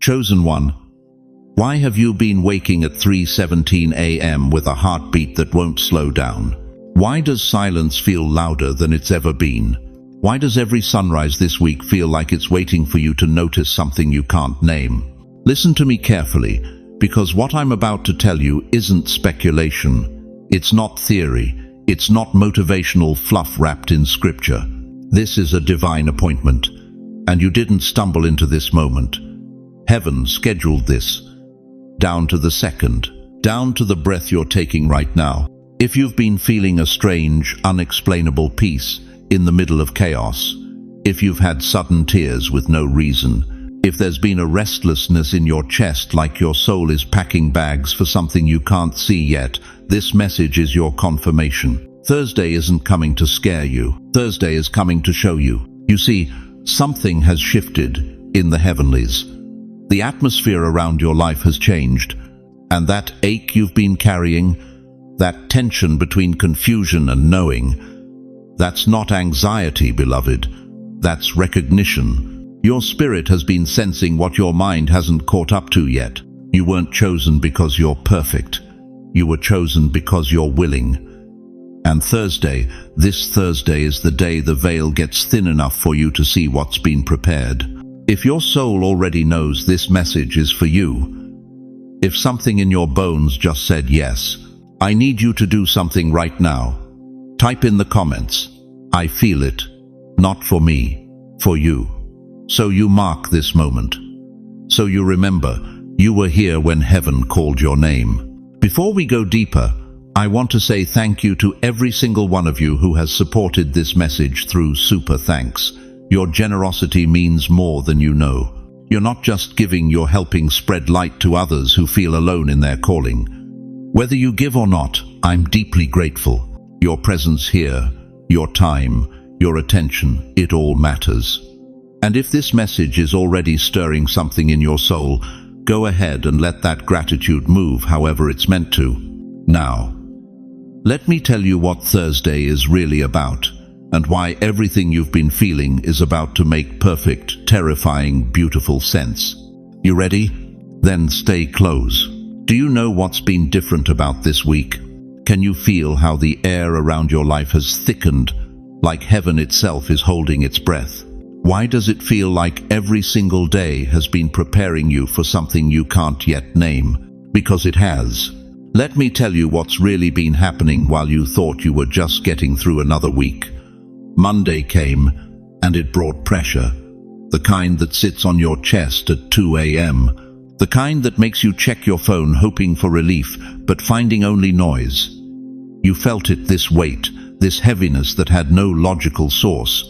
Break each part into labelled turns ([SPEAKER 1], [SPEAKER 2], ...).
[SPEAKER 1] Chosen one, why have you been waking at 3:17 a.m. with a heartbeat that won't slow down? Why does silence feel louder than it's ever been? Why does every sunrise this week feel like it's waiting for you to notice something you can't name? Listen to me carefully, because what I'm about to tell you isn't speculation. It's not theory. It's not motivational fluff wrapped in scripture. This is a divine appointment, and you didn't stumble into this moment. Heaven scheduled this, down to the second, down to the breath you're taking right now. If you've been feeling a strange, unexplainable peace in the middle of chaos, if you've had sudden tears with no reason, if there's been a restlessness in your chest like your soul is packing bags for something you can't see yet, this message is your confirmation. Thursday isn't coming to scare you. Thursday is coming to show you. You see, something has shifted in the heavenlies. The atmosphere around your life has changed, and that ache you've been carrying, that tension between confusion and knowing, that's not anxiety, beloved. That's recognition. Your spirit has been sensing what your mind hasn't caught up to yet. You weren't chosen because you're perfect. You were chosen because you're willing. And Thursday, this Thursday is the day the veil gets thin enough for you to see what's been prepared. If your soul already knows this message is for you, if something in your bones just said yes, I need you to do something right now. Type in the comments, I feel it, not for me, for you. So you mark this moment. So you remember, you were here when heaven called your name. Before we go deeper, I want to say thank you to every single one of you who has supported this message through super thanks. Your generosity means more than you know. You're not just giving, you're helping spread light to others who feel alone in their calling. Whether you give or not, I'm deeply grateful. Your presence here, your time, your attention, it all matters. And if this message is already stirring something in your soul, go ahead and let that gratitude move however it's meant to. Now, let me tell you what Thursday is really about, and why everything you've been feeling is about to make perfect, terrifying, beautiful sense. You ready? Then stay close. Do you know what's been different about this week? Can you feel how the air around your life has thickened, like heaven itself is holding its breath? Why does it feel like every single day has been preparing you for something you can't yet name? Because it has. Let me tell you what's really been happening while you thought you were just getting through another week. Monday came, and it brought pressure. The kind that sits on your chest at 2 a.m. The kind that makes you check your phone hoping for relief, but finding only noise. You felt it, this weight, this heaviness that had no logical source.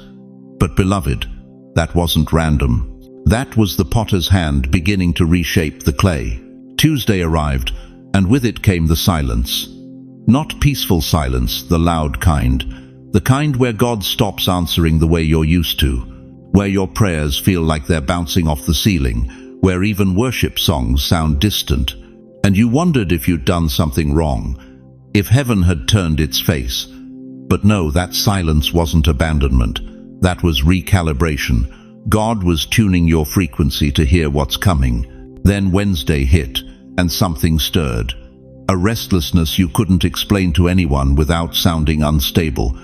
[SPEAKER 1] But beloved, that wasn't random. That was the potter's hand beginning to reshape the clay. Tuesday arrived, and with it came the silence. Not peaceful silence, the loud kind. The kind where God stops answering the way you're used to. Where your prayers feel like they're bouncing off the ceiling. Where even worship songs sound distant. And you wondered if you'd done something wrong. If heaven had turned its face. But no, that silence wasn't abandonment. That was recalibration. God was tuning your frequency to hear what's coming. Then Wednesday hit, and something stirred. A restlessness you couldn't explain to anyone without sounding unstable.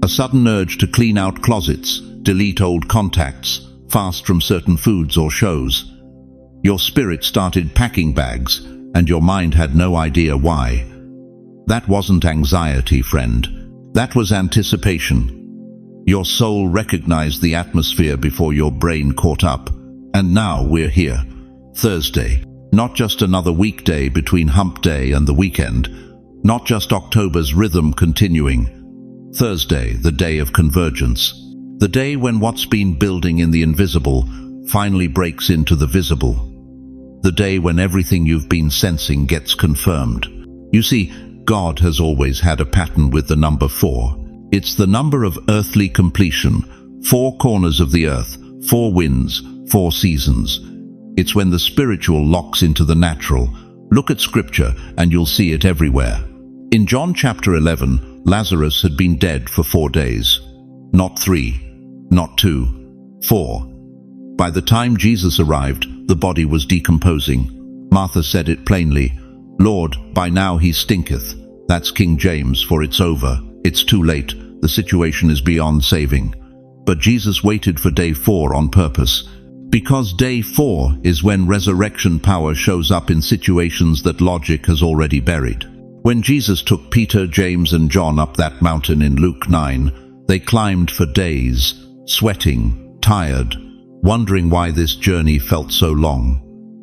[SPEAKER 1] A sudden urge to clean out closets, delete old contacts, fast from certain foods or shows. Your spirit started packing bags, and your mind had no idea why. That wasn't anxiety, friend. That was anticipation. Your soul recognized the atmosphere before your brain caught up. And now we're here. Thursday. Not just another weekday between hump day and the weekend. Not just October's rhythm continuing. Thursday, the day of convergence. The day when what's been building in the invisible finally breaks into the visible. The day when everything you've been sensing gets confirmed. You see, God has always had a pattern with the number 4. It's the number of earthly completion. 4 corners of the earth, 4 winds, 4 seasons. It's when the spiritual locks into the natural. Look at scripture and you'll see it everywhere. In John chapter 11, Lazarus had been dead for 4 days. Not 3, not 2, 4. By the time Jesus arrived, the body was decomposing. Martha said it plainly, "Lord, by now he stinketh." That's King James, for it's over. It's too late. The situation is beyond saving. But Jesus waited for day 4 on purpose. Because day 4 is when resurrection power shows up in situations that logic has already buried. When Jesus took Peter, James, and John up that mountain in Luke 9, they climbed for days, sweating, tired, wondering why this journey felt so long.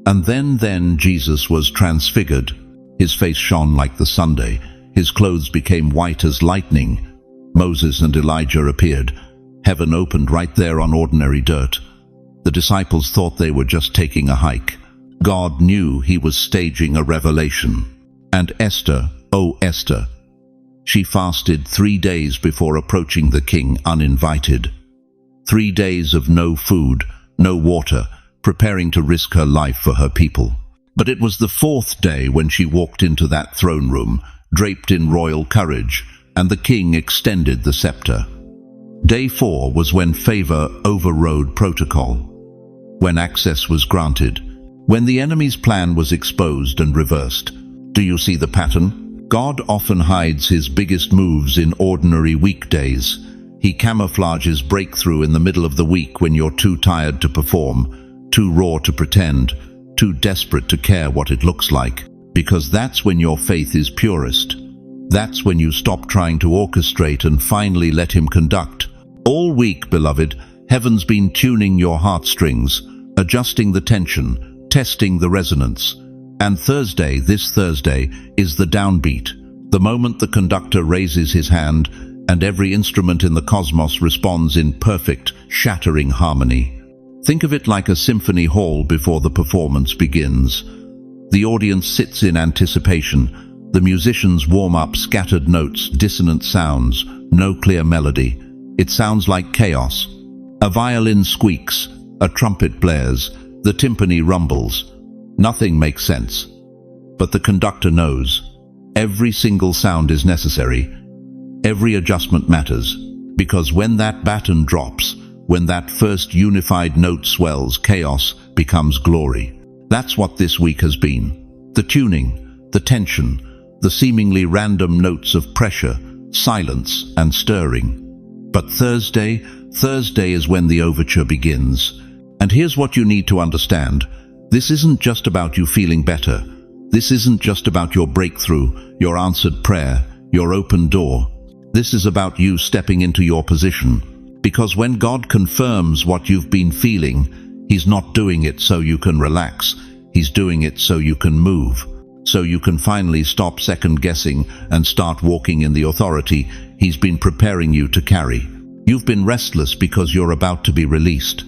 [SPEAKER 1] And then Jesus was transfigured. His face shone like the Sunday. His clothes became white as lightning. Moses and Elijah appeared. Heaven opened right there on ordinary dirt. The disciples thought they were just taking a hike. God knew he was staging a revelation. And Esther, oh Esther, she fasted 3 days before approaching the king uninvited. 3 days of no food, no water, preparing to risk her life for her people. But it was the 4th day when she walked into that throne room, draped in royal courage, and the king extended the scepter. Day 4 was when favor overrode protocol, when access was granted, when the enemy's plan was exposed and reversed. Do you see the pattern? God often hides his biggest moves in ordinary weekdays. He camouflages breakthrough in the middle of the week when you're too tired to perform, too raw to pretend, too desperate to care what it looks like. Because that's when your faith is purest. That's when you stop trying to orchestrate and finally let him conduct. All week, beloved, heaven's been tuning your heartstrings, adjusting the tension, testing the resonance. And Thursday, this Thursday, is the downbeat, the moment the conductor raises his hand and every instrument in the cosmos responds in perfect, shattering harmony. Think of it like a symphony hall before the performance begins. The audience sits in anticipation. The musicians warm up scattered notes, dissonant sounds, no clear melody. It sounds like chaos. A violin squeaks, a trumpet blares, the timpani rumbles. Nothing makes sense. But the conductor knows. Every single sound is necessary. Every adjustment matters. Because when that baton drops, when that first unified note swells, chaos becomes glory. That's what this week has been. The tuning, the tension, the seemingly random notes of pressure, silence, and stirring. But Thursday is when the overture begins. And here's what you need to understand. This isn't just about you feeling better. This isn't just about your breakthrough, your answered prayer, your open door. This is about you stepping into your position. Because when God confirms what you've been feeling, he's not doing it so you can relax. He's doing it so you can move. So you can finally stop second-guessing and start walking in the authority he's been preparing you to carry. You've been restless because you're about to be released.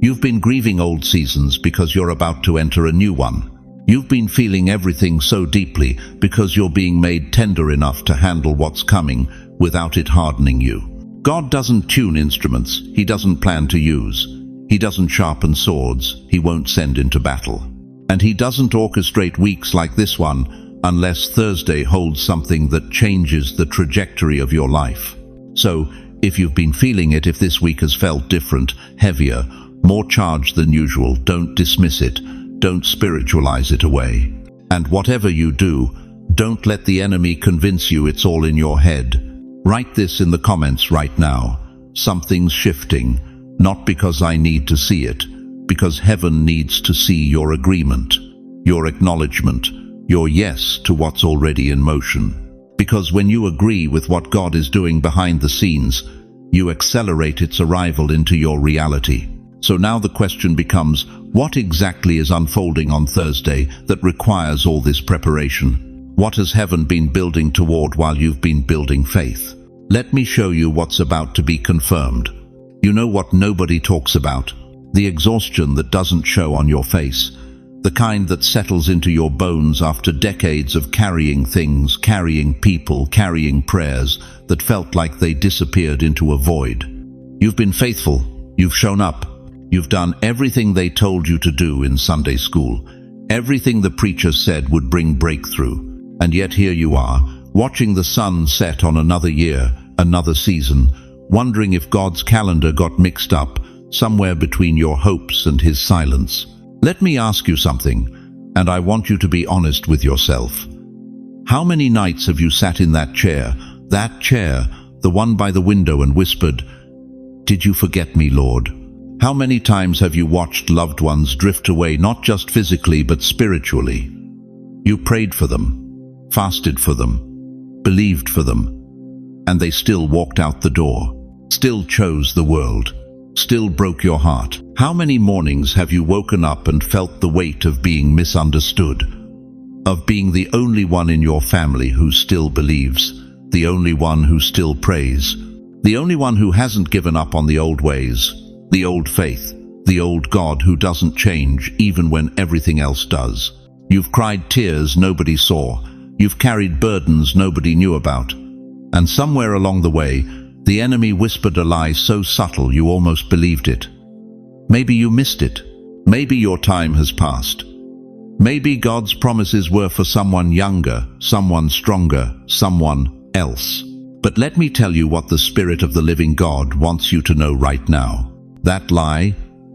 [SPEAKER 1] You've been grieving old seasons because you're about to enter a new one. You've been feeling everything so deeply because you're being made tender enough to handle what's coming without it hardening you. God doesn't tune instruments he doesn't plan to use. He doesn't sharpen swords he won't send into battle. And he doesn't orchestrate weeks like this one unless Thursday holds something that changes the trajectory of your life. So, if you've been feeling it, if this week has felt different, heavier, more charged than usual, don't dismiss it. Don't spiritualize it away. And whatever you do, don't let the enemy convince you it's all in your head. Write this in the comments right now. Something's shifting, not because I need to see it, because heaven needs to see your agreement, your acknowledgement, your yes to what's already in motion. Because when you agree with what God is doing behind the scenes, you accelerate its arrival into your reality. So now the question becomes, what exactly is unfolding on Thursday that requires all this preparation? What has heaven been building toward while you've been building faith? Let me show you what's about to be confirmed. You know what nobody talks about? The exhaustion that doesn't show on your face. The kind that settles into your bones after decades of carrying things, carrying people, carrying prayers that felt like they disappeared into a void. You've been faithful. You've shown up. You've done everything they told you to do in Sunday school. Everything the preacher said would bring breakthrough. And yet here you are, watching the sun set on another year, another season, wondering if God's calendar got mixed up, somewhere between your hopes and his silence. Let me ask you something, and I want you to be honest with yourself. How many nights have you sat in that chair, the one by the window, and whispered, "Did you forget me, Lord?" How many times have you watched loved ones drift away, not just physically but spiritually? You prayed for them, fasted for them, believed for them, and they still walked out the door, still chose the world, still broke your heart. How many mornings have you woken up and felt the weight of being misunderstood, of being the only one in your family who still believes, the only one who still prays, the only one who hasn't given up on the old ways, the old faith, the old God who doesn't change even when everything else does? You've cried tears nobody saw. You've carried burdens nobody knew about. And somewhere along the way, the enemy whispered a lie so subtle you almost believed it. Maybe you missed it. Maybe your time has passed. Maybe God's promises were for someone younger, someone stronger, someone else. But let me tell you what the Spirit of the living God wants you to know right now. That lie,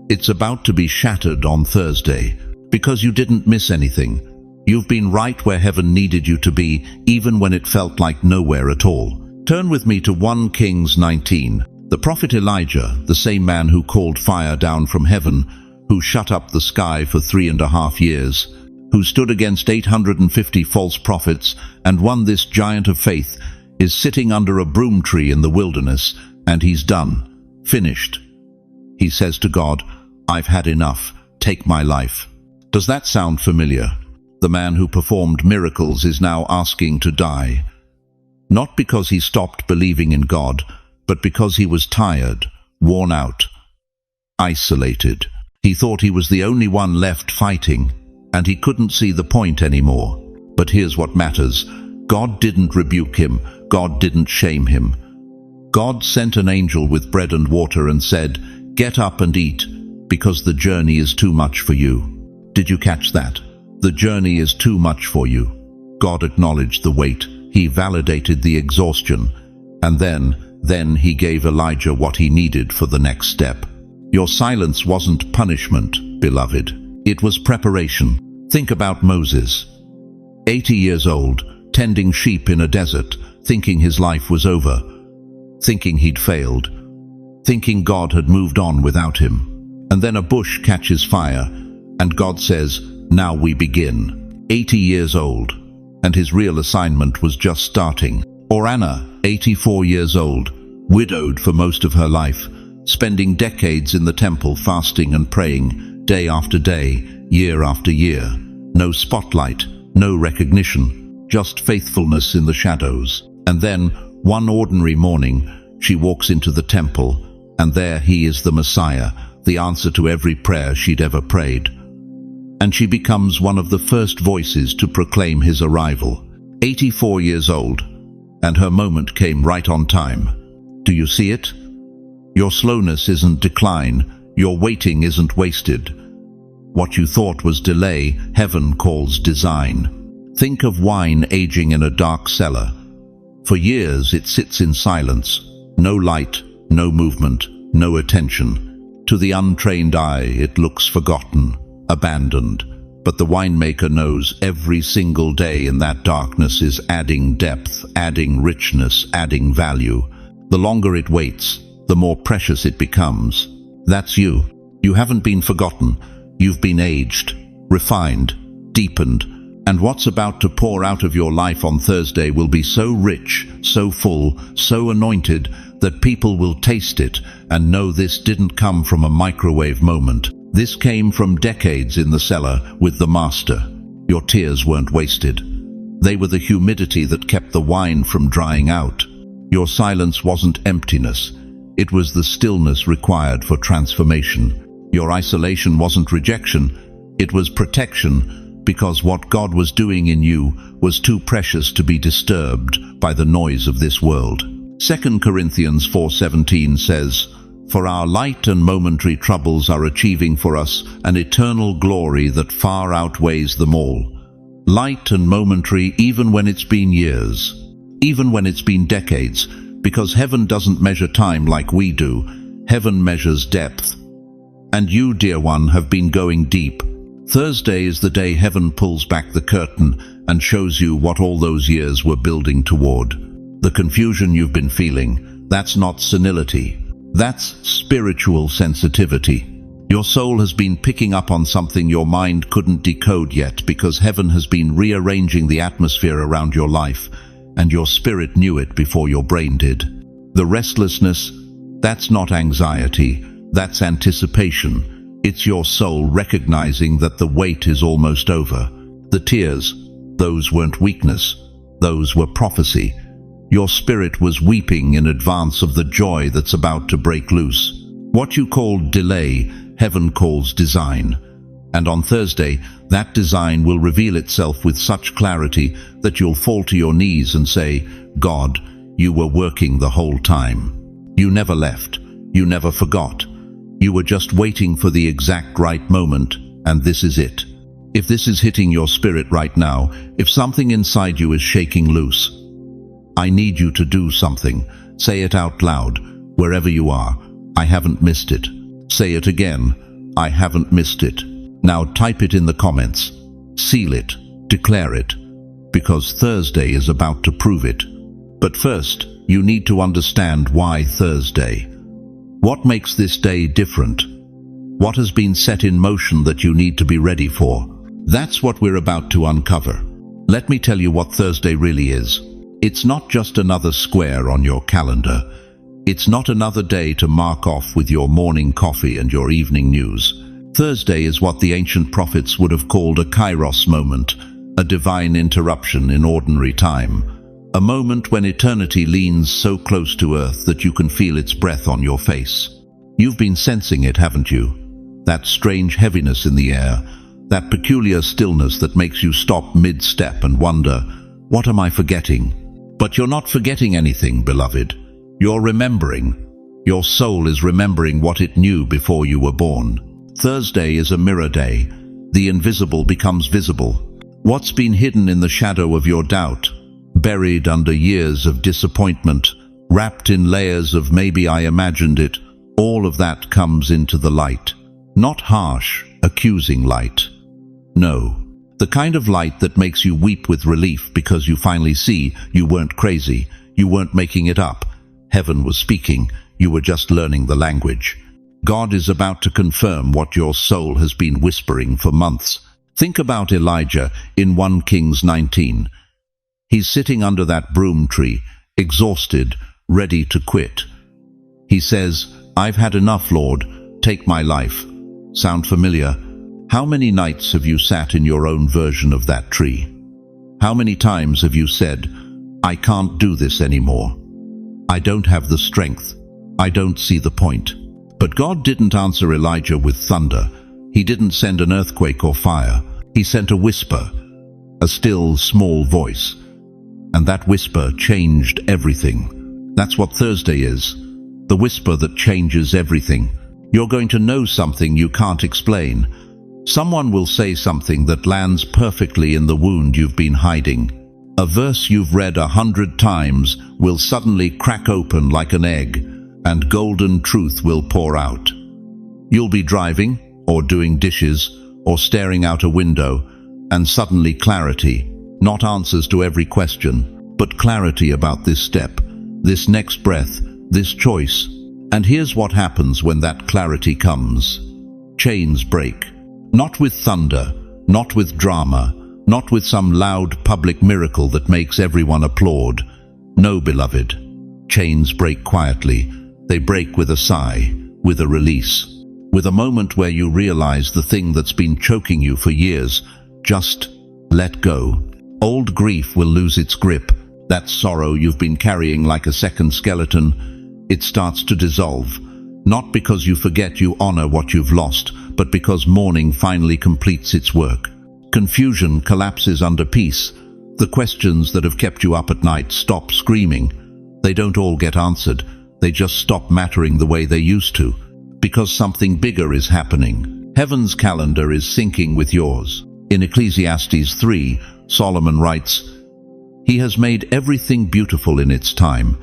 [SPEAKER 1] it's about to be shattered on Thursday, because you didn't miss anything. You've been right where heaven needed you to be, even when it felt like nowhere at all. Turn with me to 1 Kings 19. The prophet Elijah, the same man who called fire down from heaven, who shut up the sky for 3.5 years, who stood against 850 false prophets and won this giant of faith, is sitting under a broom tree in the wilderness, and he's done, finished. He says to God, "I've had enough, take my life." Does that sound familiar? The man who performed miracles is now asking to die. Not because he stopped believing in God, but because he was tired, worn out, isolated. He thought he was the only one left fighting, and he couldn't see the point anymore. But here's what matters. God didn't rebuke him. God didn't shame him. God sent an angel with bread and water and said, "Get up and eat, because the journey is too much for you." Did you catch that? The journey is too much for you. God acknowledged the weight. He validated the exhaustion. And then he gave Elijah what he needed for the next step. Your silence wasn't punishment, beloved. It was preparation. Think about Moses. 80 years old, tending sheep in a desert, thinking his life was over, thinking he'd failed, thinking God had moved on without him. And then a bush catches fire, and God says, "Now we begin." 80 years old, and his real assignment was just starting. Or Anna, 84 years old, widowed for most of her life, spending decades in the temple fasting and praying, day after day, year after year. No spotlight, no recognition, just faithfulness in the shadows. And then, one ordinary morning, she walks into the temple, and there he is, the Messiah, the answer to every prayer she'd ever prayed. And she becomes one of the first voices to proclaim his arrival. 84 years old, and her moment came right on time. Do you see it? Your slowness isn't decline, your waiting isn't wasted. What you thought was delay, heaven calls design. Think of wine aging in a dark cellar. For years it sits in silence, no light, no movement, no attention. To the untrained eye it looks forgotten, abandoned. But the winemaker knows every single day in that darkness is adding depth, adding richness, adding value. The longer it waits, the more precious it becomes. That's you. You haven't been forgotten. You've been aged, refined, deepened. And what's about to pour out of your life on Thursday will be so rich, so full, so anointed, that people will taste it and know this didn't come from a microwave moment. This came from decades in the cellar with the Master. Your tears weren't wasted. They were the humidity that kept the wine from drying out. Your silence wasn't emptiness. It was the stillness required for transformation. Your isolation wasn't rejection. It was protection, because what God was doing in you was too precious to be disturbed by the noise of this world. 2 Corinthians 4:17 says, "For our light and momentary troubles are achieving for us an eternal glory that far outweighs them all." Light and momentary even when it's been years, even when it's been decades, because heaven doesn't measure time like we do. Heaven measures depth, And you, dear one, have been going deep. Thursday is the day heaven pulls back the curtain and shows you what all those years were building toward. The confusion you've been feeling, that's not senility. That's spiritual sensitivity. Your soul has been picking up on something your mind couldn't decode yet because heaven has been rearranging the atmosphere around your life, and your spirit knew it before your brain did. The restlessness, that's not anxiety, that's anticipation. It's your soul recognizing that the wait is almost over. The tears, those weren't weakness, those were prophecy. Your spirit was weeping in advance of the joy that's about to break loose. What you called delay, heaven calls design. And on Thursday, that design will reveal itself with such clarity that you'll fall to your knees and say, God, you were working the whole time. You never left. You never forgot. You were just waiting for the exact right moment, and this is it. If this is hitting your spirit right now, if something inside you is shaking loose, I need you to do something. Say it out loud, wherever you are. I haven't missed it. Say it again. I haven't missed it. Now type it in the comments. Seal it. Declare it. Because Thursday is about to prove it. But first, you need to understand why Thursday. What makes this day different? What has been set in motion that you need to be ready for? That's what we're about to uncover. Let me tell you what Thursday really is. It's not just another square on your calendar. It's not another day to mark off with your morning coffee and your evening news. Thursday is what the ancient prophets would have called a kairos moment, a divine interruption in ordinary time. A moment when eternity leans so close to earth that you can feel its breath on your face. You've been sensing it, haven't you? That strange heaviness in the air, that peculiar stillness that makes you stop mid-step and wonder, what am I forgetting? But you're not forgetting anything, beloved. You're remembering. Your soul is remembering what it knew before you were born. Thursday is a mirror day. The invisible becomes visible. What's been hidden in the shadow of your doubt, buried under years of disappointment, wrapped in layers of maybe I imagined it, all of that comes into the light. Not harsh, accusing light. No. The kind of light that makes you weep with relief because you finally see you weren't crazy, you weren't making it up. Heaven was speaking, you were just learning the language. God is about to confirm what your soul has been whispering for months. Think about Elijah in 1 Kings 19. He's sitting under that broom tree, exhausted, ready to quit. He says, I've had enough, Lord, take my life. Sound familiar? How many nights have you sat in your own version of that tree? How many times have you said, I can't do this anymore. I don't have the strength. I don't see the point. But God didn't answer Elijah with thunder. He didn't send an earthquake or fire. He sent a whisper, a still, small voice. And that whisper changed everything. That's what Thursday is. The whisper that changes everything. You're going to know something you can't explain. Someone will say something that lands perfectly in the wound you've been hiding. A verse you've read 100 times will suddenly crack open like an egg, and golden truth will pour out. You'll be driving, or doing dishes, or staring out a window, and suddenly clarity. Not answers to every question, but clarity about this step, this next breath, this choice. And here's what happens when that clarity comes. Chains break. Not with thunder, not with drama, not with some loud public miracle that makes everyone applaud. No, beloved. Chains break quietly. They break with a sigh, with a release, with a moment where you realize the thing that's been choking you for years. Just let go. Old grief will lose its grip. That sorrow you've been carrying like a second skeleton, it starts to dissolve. Not because you forget you honor what you've lost, but because mourning finally completes its work. Confusion collapses under peace. The questions that have kept you up at night stop screaming. They don't all get answered. They just stop mattering the way they used to. Because something bigger is happening. Heaven's calendar is syncing with yours. In Ecclesiastes 3, Solomon writes, He has made everything beautiful in its time.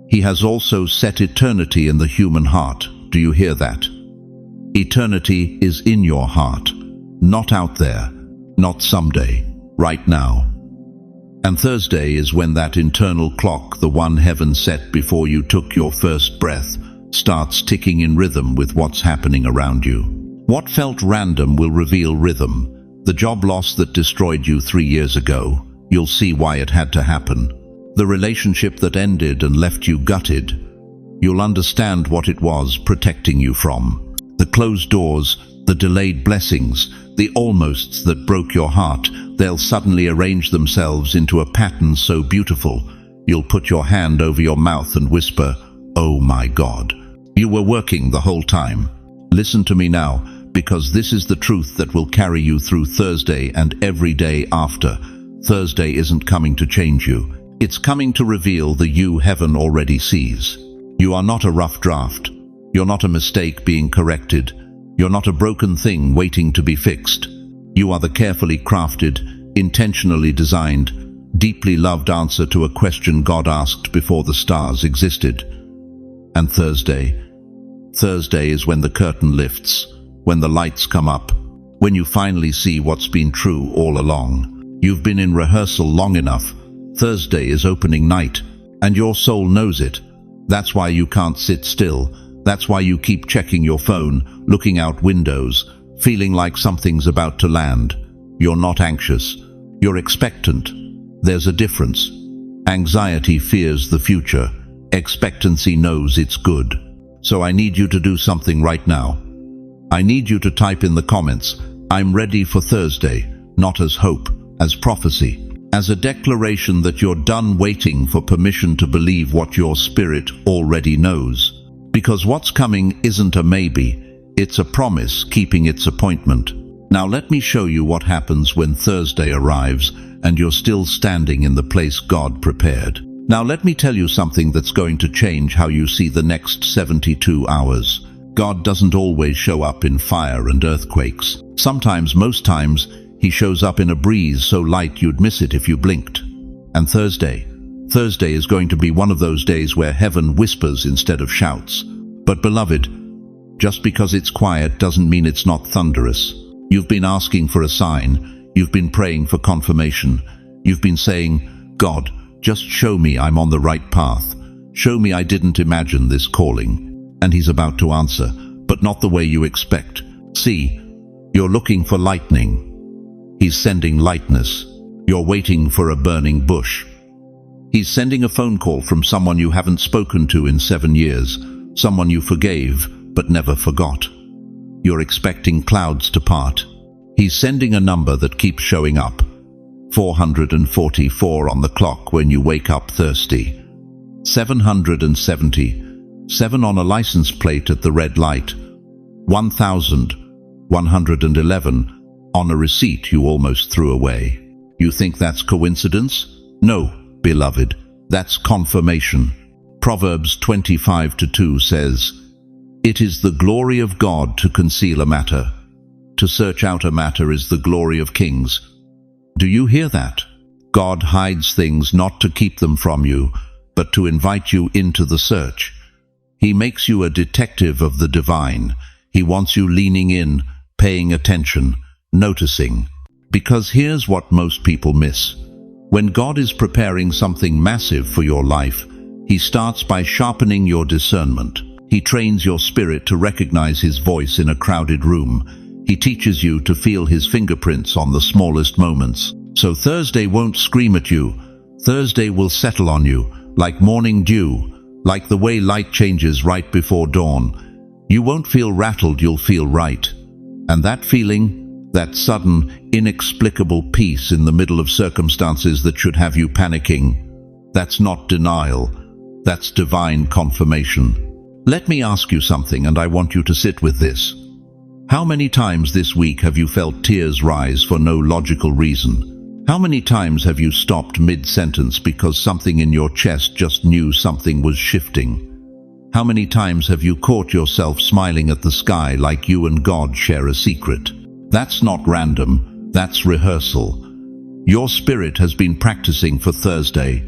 [SPEAKER 1] He has also set eternity in the human heart. Do you hear that? Eternity is in your heart, not out there, not someday, right now. And Thursday is when that internal clock, the one heaven set before you took your first breath, starts ticking in rhythm with what's happening around you. What felt random will reveal rhythm. The job loss that destroyed you 3 years ago, you'll see why it had to happen. The relationship that ended and left you gutted, you'll understand what it was protecting you from. The closed doors, the delayed blessings, the almosts that broke your heart, they'll suddenly arrange themselves into a pattern so beautiful, you'll put your hand over your mouth and whisper, "Oh my God." You were working the whole time. Listen to me now, because this is the truth that will carry you through Thursday and every day after. Thursday isn't coming to change you. It's coming to reveal the you heaven already sees. You are not a rough draft. You're not a mistake being corrected. You're not a broken thing waiting to be fixed. You are the carefully crafted, intentionally designed, deeply loved answer to a question God asked before the stars existed. And Thursday is when the curtain lifts, when the lights come up, when you finally see what's been true all along. You've been in rehearsal long enough. Thursday is opening night, and your soul knows it. That's why you can't sit still. That's why you keep checking your phone, looking out windows, feeling like something's about to land. You're not anxious. You're expectant. There's a difference. Anxiety fears the future. Expectancy knows it's good. So I need you to do something right now. I need you to type in the comments, "I'm ready for Thursday," not as hope, as prophecy, as a declaration that you're done waiting for permission to believe what your spirit already knows. Because what's coming isn't a maybe, it's a promise keeping its appointment. Now let me show you what happens when Thursday arrives and you're still standing in the place God prepared. Now let me tell you something that's going to change how you see the next 72 hours. God doesn't always show up in fire and earthquakes. Sometimes, most times, He shows up in a breeze so light you'd miss it if you blinked. And Thursday is going to be one of those days where heaven whispers instead of shouts. But beloved, just because it's quiet doesn't mean it's not thunderous. You've been asking for a sign. You've been praying for confirmation. You've been saying, "God, just show me I'm on the right path. Show me I didn't imagine this calling." And He's about to answer, but not the way you expect. See, you're looking for lightning. He's sending lightness. You're waiting for a burning bush. He's sending a phone call from someone you haven't spoken to in 7 years, someone you forgave but never forgot. You're expecting clouds to part. He's sending a number that keeps showing up. 444 on the clock when you wake up thirsty. 770, 7 on a license plate at the red light. 1,111 on a receipt you almost threw away. You think that's coincidence? No, beloved, that's confirmation. Proverbs 25:2 says, "It is the glory of God to conceal a matter. To search out a matter is the glory of kings." Do you hear that? God hides things not to keep them from you, but to invite you into the search. He makes you a detective of the divine. He wants you leaning in, paying attention, noticing. Because here's what most people miss. When God is preparing something massive for your life, He starts by sharpening your discernment. He trains your spirit to recognize His voice in a crowded room. He teaches you to feel His fingerprints on the smallest moments. So Thursday won't scream at you. Thursday will settle on you, like morning dew, like the way light changes right before dawn. You won't feel rattled, you'll feel right. And that feeling, that sudden, inexplicable peace in the middle of circumstances that should have you panicking, that's not denial, that's divine confirmation. Let me ask you something, and I want you to sit with this. How many times this week have you felt tears rise for no logical reason? How many times have you stopped mid-sentence because something in your chest just knew something was shifting? How many times have you caught yourself smiling at the sky like you and God share a secret? That's not random, that's rehearsal. Your spirit has been practicing for Thursday.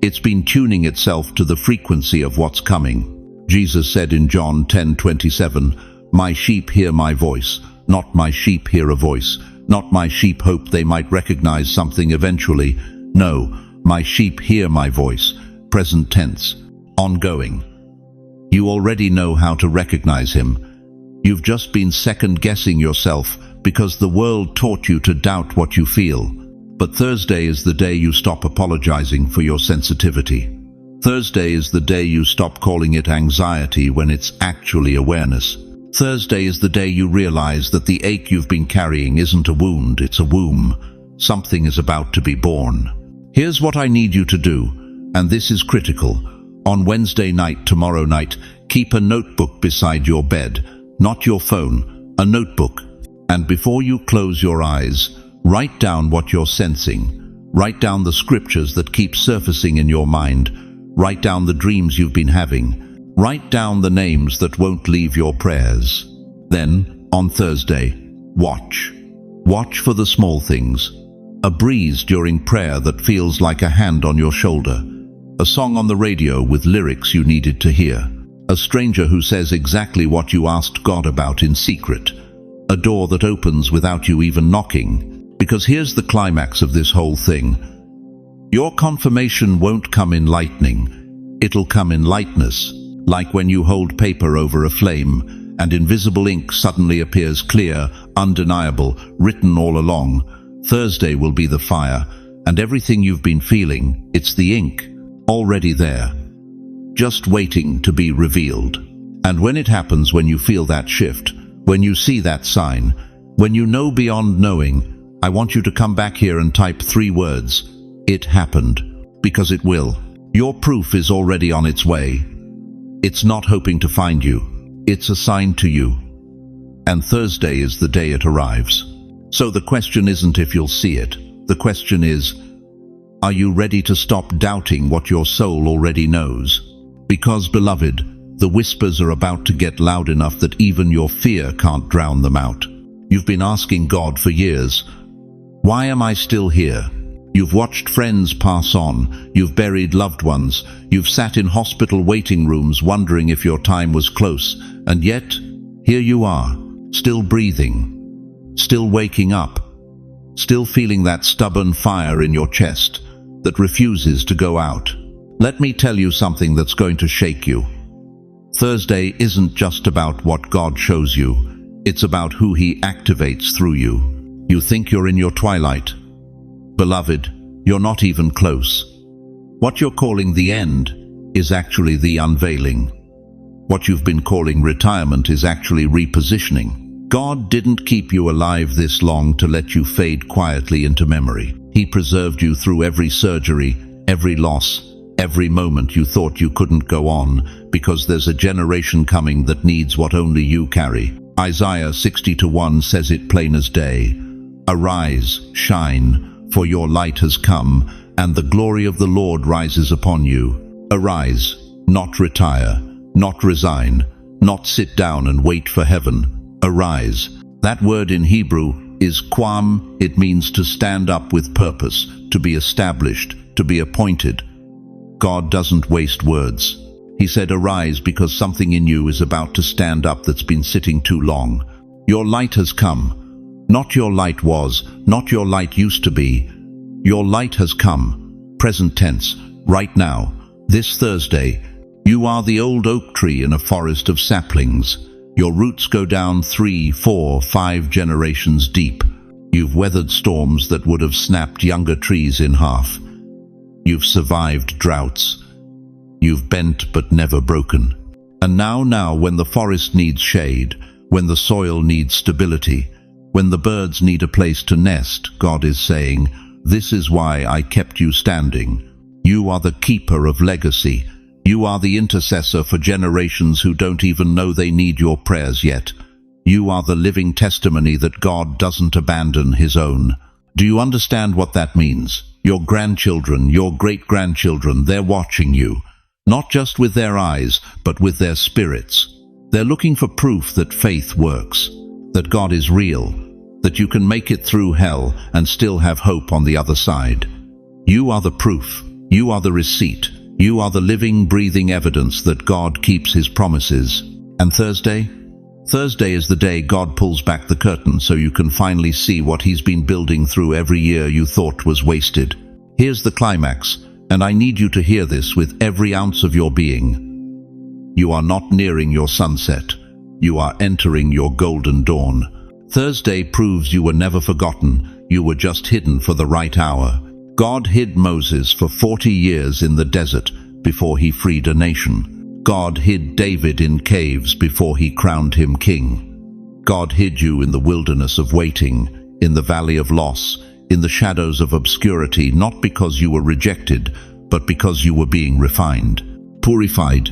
[SPEAKER 1] It's been tuning itself to the frequency of what's coming. Jesus said in John 10:27, My sheep hear my voice, not my sheep hear a voice, not my sheep hope they might recognize something eventually. No, my sheep hear my voice, present tense, ongoing. You already know how to recognize him. You've just been second-guessing yourself because the world taught you to doubt what you feel. But Thursday is the day you stop apologizing for your sensitivity. Thursday is the day you stop calling it anxiety when it's actually awareness. Thursday is the day you realize that the ache you've been carrying isn't a wound, it's a womb. Something is about to be born. Here's what I need you to do, and this is critical. On Wednesday night, tomorrow night, keep a notebook beside your bed, not your phone, a notebook. And before you close your eyes, write down what you're sensing. Write down the scriptures that keep surfacing in your mind. Write down the dreams you've been having. Write down the names that won't leave your prayers. Then, on Thursday, watch. Watch for the small things. A breeze during prayer that feels like a hand on your shoulder. A song on the radio with lyrics you needed to hear. A stranger who says exactly what you asked God about in secret. A door that opens without you even knocking. Because here's the climax of this whole thing. Your confirmation won't come in lightning. It'll come in lightness. Like when you hold paper over a flame, and invisible ink suddenly appears clear, undeniable, written all along. Thursday will be the fire, and everything you've been feeling, it's the ink, already there, just waiting to be revealed. And when it happens, when you feel that shift, when you see that sign, when you know beyond knowing, I want you to come back here and type 3 words. It happened, because it will. Your proof is already on its way. It's not hoping to find you. It's assigned to you. And Thursday is the day it arrives. So the question isn't if you'll see it. The question is, are you ready to stop doubting what your soul already knows? Because, beloved, the whispers are about to get loud enough that even your fear can't drown them out. You've been asking God for years, why am I still here? You've watched friends pass on, you've buried loved ones, you've sat in hospital waiting rooms wondering if your time was close, and yet, here you are, still breathing, still waking up, still feeling that stubborn fire in your chest that refuses to go out. Let me tell you something that's going to shake you. Thursday isn't just about what God shows you, it's about who He activates through you. You think you're in your twilight. Beloved, you're not even close. What you're calling the end is actually the unveiling. What you've been calling retirement is actually repositioning. God didn't keep you alive this long to let you fade quietly into memory. He preserved you through every surgery, every loss, every moment you thought you couldn't go on, because there's a generation coming that needs what only you carry. Isaiah 60:1 says it plain as day. Arise, shine, for your light has come, and the glory of the Lord rises upon you. Arise, not retire, not resign, not sit down and wait for heaven. Arise. That word in Hebrew is qam. It means to stand up with purpose, to be established, to be appointed. God doesn't waste words. He said arise because something in you is about to stand up that's been sitting too long. Your light has come. Not your light was, not your light used to be. Your light has come, present tense, right now, this Thursday. You are the old oak tree in a forest of saplings. Your roots go down 3, 4, 5 generations deep. You've weathered storms that would have snapped younger trees in half. You've survived droughts. You've bent but never broken. And now, when the forest needs shade, when the soil needs stability, when the birds need a place to nest, God is saying, this is why I kept you standing. You are the keeper of legacy. You are the intercessor for generations who don't even know they need your prayers yet. You are the living testimony that God doesn't abandon His own. Do you understand what that means? Your grandchildren, your great-grandchildren, they're watching you. Not just with their eyes, but with their spirits. They're looking for proof that faith works, that God is real, that you can make it through hell and still have hope on the other side. You are the proof. You are the receipt. You are the living, breathing evidence that God keeps His promises. And Thursday Thursday is the day God pulls back the curtain so you can finally see what He's been building through every year you thought was wasted. Here's the climax, and I need you to hear this with every ounce of your being. You are not nearing your sunset. You are entering your golden dawn. Thursday proves you were never forgotten. You were just hidden for the right hour. God hid Moses for 40 years in the desert before He freed a nation. God hid David in caves before He crowned him king. God hid you in the wilderness of waiting, in the valley of loss, in the shadows of obscurity, not because you were rejected, but because you were being refined, purified,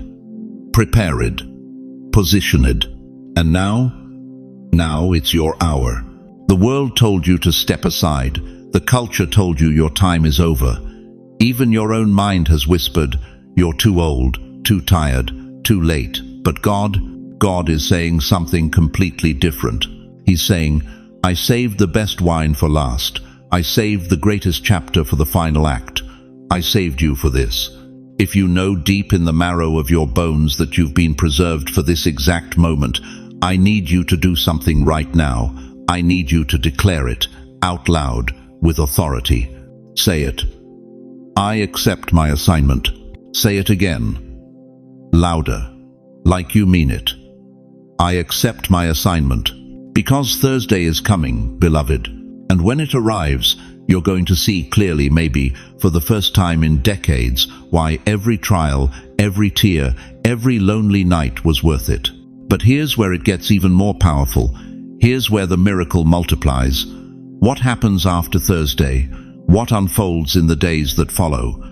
[SPEAKER 1] prepared, positioned. And now it's your hour. The world told you to step aside. The culture told you your time is over. Even your own mind has whispered, you're too old, too tired, too late. But God is saying something completely different. He's saying, I saved the best wine for last. I saved the greatest chapter for the final act. I saved you for this. If you know deep in the marrow of your bones that you've been preserved for this exact moment, I need you to do something right now. I need you to declare it out loud with authority. Say it. I accept my assignment. Say it again. Louder, like you mean it. I accept my assignment. Because Thursday is coming, beloved, and when it arrives, you're going to see clearly, maybe for the first time in decades, why every trial, every tear, every lonely night was worth it. But here's where it gets even more powerful. Here's where the miracle multiplies. What happens after Thursday? What unfolds in the days that follow?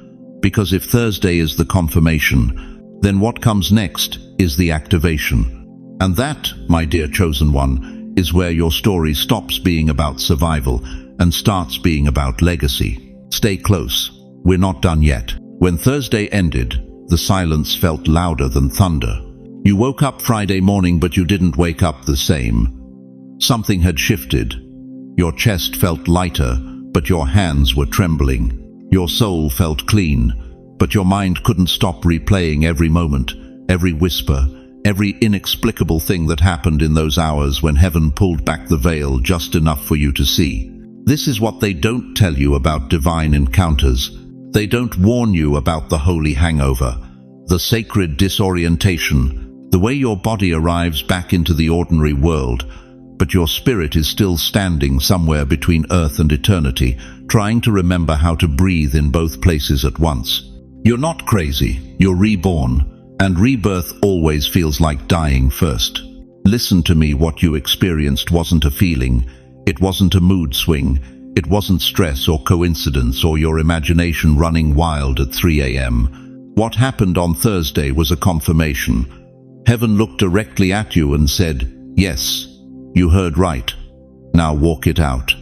[SPEAKER 1] Because if Thursday is the confirmation, then what comes next is the activation. And that, my dear chosen one, is where your story stops being about survival and starts being about legacy. Stay close. We're not done yet. When Thursday ended, the silence felt louder than thunder. You woke up Friday morning, but you didn't wake up the same. Something had shifted. Your chest felt lighter, but your hands were trembling. Your soul felt clean, but your mind couldn't stop replaying every moment, every whisper, every inexplicable thing that happened in those hours when heaven pulled back the veil just enough for you to see. This is what they don't tell you about divine encounters. They don't warn you about the holy hangover, the sacred disorientation, the way your body arrives back into the ordinary world, but your spirit is still standing somewhere between earth and eternity, trying to remember how to breathe in both places at once. You're not crazy, you're reborn, and rebirth always feels like dying first. Listen to me, what you experienced wasn't a feeling, it wasn't a mood swing, it wasn't stress or coincidence or your imagination running wild at 3 a.m. What happened on Thursday was a confirmation. Heaven looked directly at you and said, yes, you heard right. Now walk it out.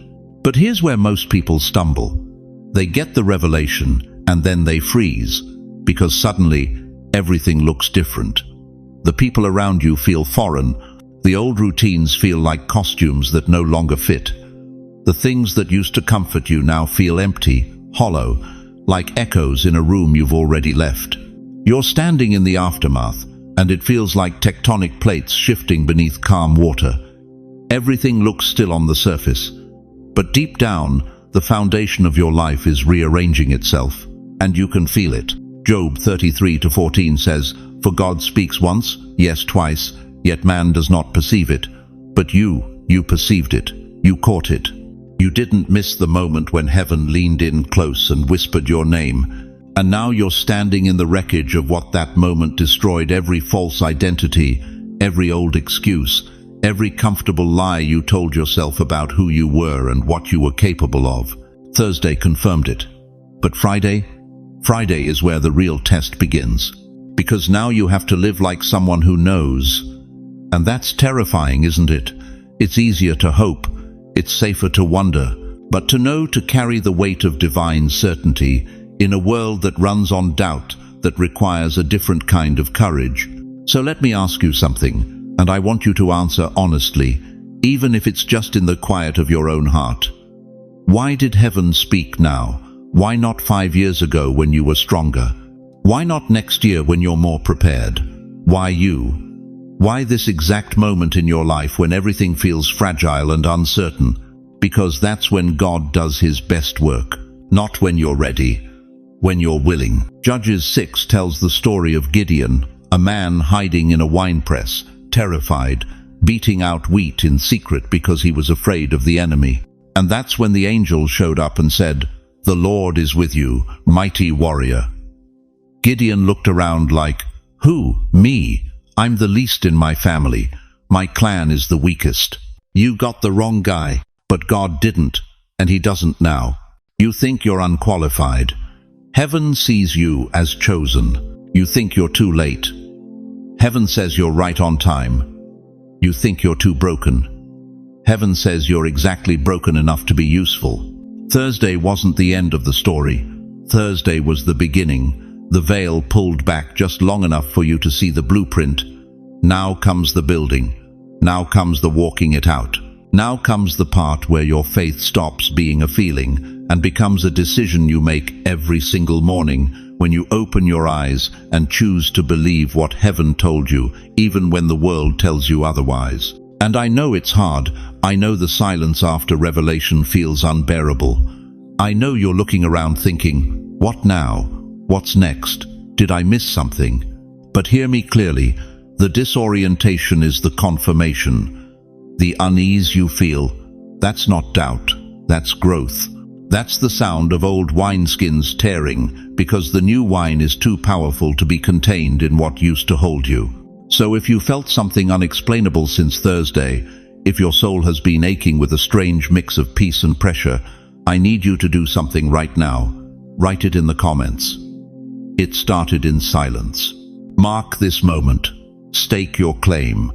[SPEAKER 1] But here's where most people stumble. They get the revelation, and then they freeze, because suddenly everything looks different. The people around you feel foreign. The old routines feel like costumes that no longer fit. The things that used to comfort you now feel empty, hollow, like echoes in a room you've already left. You're standing in the aftermath, and it feels like tectonic plates shifting beneath calm water. Everything looks still on the surface, but deep down, the foundation of your life is rearranging itself, and you can feel it. Job 33:14 says, For God speaks once, yes twice, yet man does not perceive it. But you perceived it, you caught it. You didn't miss the moment when heaven leaned in close and whispered your name. And now you're standing in the wreckage of what that moment destroyed. Every false identity, every old excuse, every comfortable lie you told yourself about who you were and what you were capable of. Thursday confirmed it. But Friday is where the real test begins. Because now you have to live like someone who knows. And that's terrifying, isn't it? It's easier to hope. It's safer to wonder. But to know, to carry the weight of divine certainty in a world that runs on doubt, that requires a different kind of courage. So let me ask you something, and I want you to answer honestly, even if it's just in the quiet of your own heart. Why did heaven speak now? Why not 5 years ago when you were stronger? Why not next year when you're more prepared? Why you? Why this exact moment in your life when everything feels fragile and uncertain? Because that's when God does his best work. Not when you're ready, when you're willing. Judges 6 tells the story of Gideon, a man hiding in a winepress, terrified, beating out wheat in secret because he was afraid of the enemy. And that's when the angel showed up and said, "The Lord is with you, mighty warrior." Gideon looked around like, "Who? Me? I'm the least in my family. My clan is the weakest." You got the wrong guy. But God didn't, and he doesn't now. You think you're unqualified. Heaven sees you as chosen. You think you're too late. Heaven says you're right on time. You think you're too broken. Heaven says you're exactly broken enough to be useful. Thursday wasn't the end of the story. Thursday was the beginning. The veil pulled back just long enough for you to see the blueprint. Now comes the building. Now comes the walking it out. Now comes the part where your faith stops being a feeling and becomes a decision you make every single morning when you open your eyes and choose to believe what heaven told you, even when the world tells you otherwise. And I know it's hard. I know the silence after revelation feels unbearable. I know you're looking around thinking, what now? What's next? Did I miss something? But hear me clearly. The disorientation is the confirmation. The unease you feel, that's not doubt, that's growth. That's the sound of old wineskins tearing because the new wine is too powerful to be contained in what used to hold you. So if you felt something unexplainable since Thursday, if your soul has been aching with a strange mix of peace and pressure, I need you to do something right now. Write it in the comments. It started in silence. Mark this moment. Stake your claim.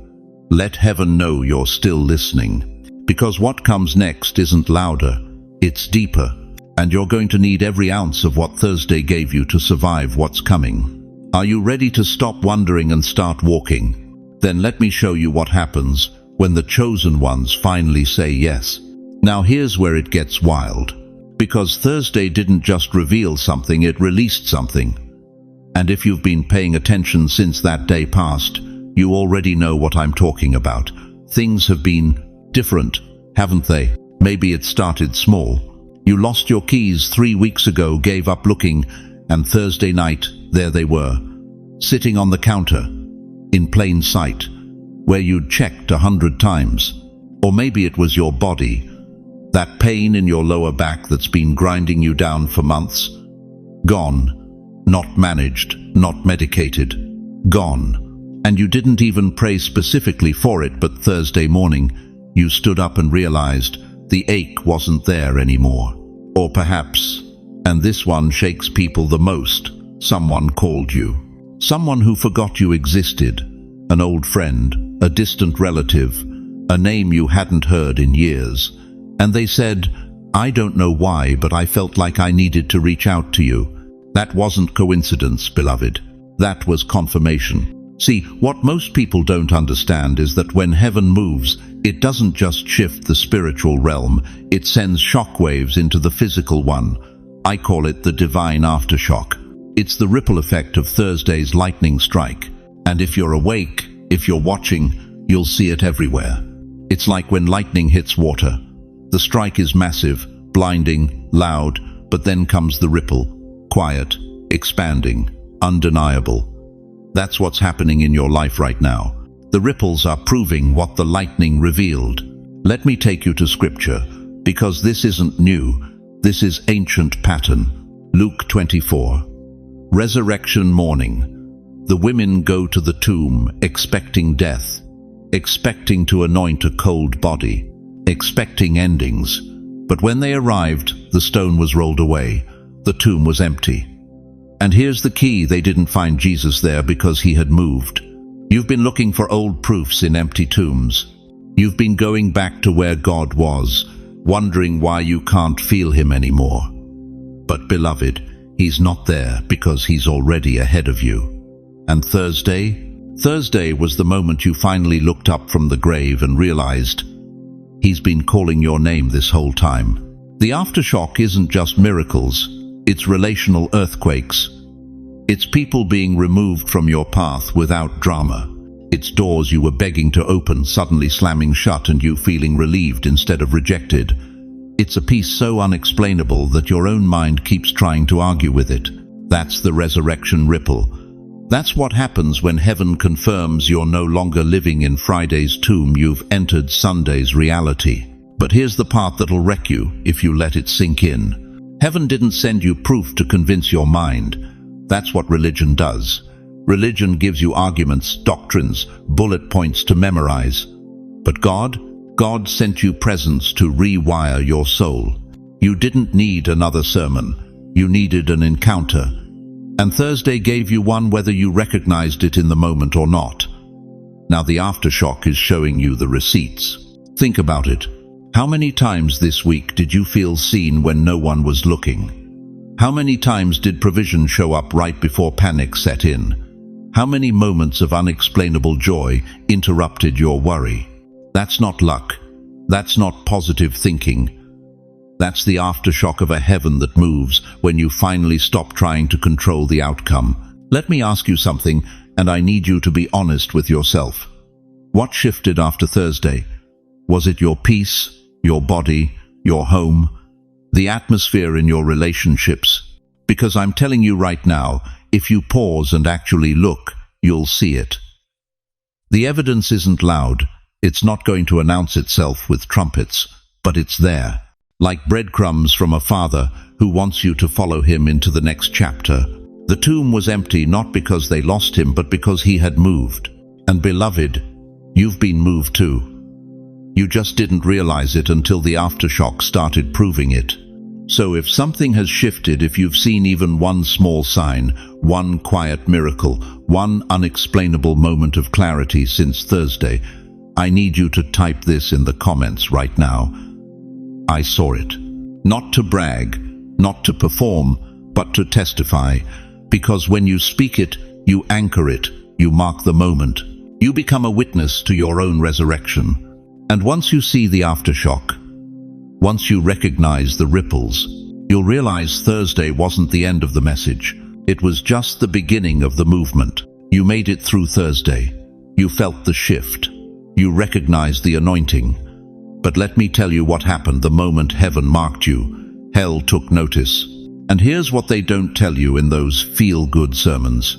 [SPEAKER 1] Let heaven know you're still listening. Because what comes next isn't louder, it's deeper. And you're going to need every ounce of what Thursday gave you to survive what's coming. Are you ready to stop wondering and start walking? Then let me show you what happens when the chosen ones finally say yes. Now here's where it gets wild. Because Thursday didn't just reveal something, it released something. And if you've been paying attention since that day passed, you already know what I'm talking about. Things have been different, haven't they? Maybe it started small. You lost your keys 3 weeks ago, gave up looking, and Thursday night, there they were, sitting on the counter, in plain sight, where you'd checked 100 times. Or maybe it was your body, that pain in your lower back that's been grinding you down for months. Gone. Not managed, not medicated. Gone. And you didn't even pray specifically for it, but Thursday morning, you stood up and realized the ache wasn't there anymore. Or perhaps, and this one shakes people the most, someone called you. Someone who forgot you existed. An old friend, a distant relative, a name you hadn't heard in years. And they said, "I don't know why, but I felt like I needed to reach out to you." That wasn't coincidence, beloved. That was confirmation. See, what most people don't understand is that when heaven moves, it doesn't just shift the spiritual realm, it sends shockwaves into the physical one. I call it the divine aftershock. It's the ripple effect of Thursday's lightning strike. And if you're awake, if you're watching, you'll see it everywhere. It's like when lightning hits water. The strike is massive, blinding, loud, but then comes the ripple, quiet, expanding, undeniable. That's what's happening in your life right now. The ripples are proving what the lightning revealed. Let me take you to scripture, because this isn't new. This is ancient pattern. Luke 24. Resurrection morning. The women go to the tomb expecting death, expecting to anoint a cold body, expecting endings. But when they arrived, the stone was rolled away. The tomb was empty. And here's the key, they didn't find Jesus there because he had moved. You've been looking for old proofs in empty tombs. You've been going back to where God was, wondering why you can't feel him anymore. But beloved, he's not there because he's already ahead of you. And Thursday was the moment you finally looked up from the grave and realized he's been calling your name this whole time. The aftershock isn't just miracles. It's relational earthquakes. It's people being removed from your path without drama. It's doors you were begging to open suddenly slamming shut and you feeling relieved instead of rejected. It's a peace so unexplainable that your own mind keeps trying to argue with it. That's the resurrection ripple. That's what happens when heaven confirms you're no longer living in Friday's tomb, you've entered Sunday's reality. But here's the part that'll wreck you if you let it sink in. Heaven didn't send you proof to convince your mind. That's what religion does. Religion gives you arguments, doctrines, bullet points to memorize. But God sent you presence to rewire your soul. You didn't need another sermon. You needed an encounter. And Thursday gave you one whether you recognized it in the moment or not. Now the aftershock is showing you the receipts. Think about it. How many times this week did you feel seen when no one was looking? How many times did provision show up right before panic set in? How many moments of unexplainable joy interrupted your worry? That's not luck. That's not positive thinking. That's the aftershock of a heaven that moves when you finally stop trying to control the outcome. Let me ask you something, and I need you to be honest with yourself. What shifted after Thursday? Was it your peace, your body, your home, the atmosphere in your relationships? Because I'm telling you right now, if you pause and actually look, you'll see it. The evidence isn't loud. It's not going to announce itself with trumpets, but it's there. Like breadcrumbs from a father who wants you to follow him into the next chapter. The tomb was empty not because they lost him, but because he had moved. And beloved, you've been moved too. You just didn't realize it until the aftershock started proving it. So if something has shifted, if you've seen even one small sign, one quiet miracle, one unexplainable moment of clarity since Thursday, I need you to type this in the comments right now. I saw it. Not to brag, not to perform, but to testify. Because when you speak it, you anchor it, you mark the moment. You become a witness to your own resurrection. And once you see the aftershock, once you recognize the ripples, you'll realize Thursday wasn't the end of the message. It was just the beginning of the movement. You made it through Thursday. You felt the shift. You recognized the anointing. But let me tell you what happened the moment heaven marked you. Hell took notice. And here's what they don't tell you in those feel-good sermons.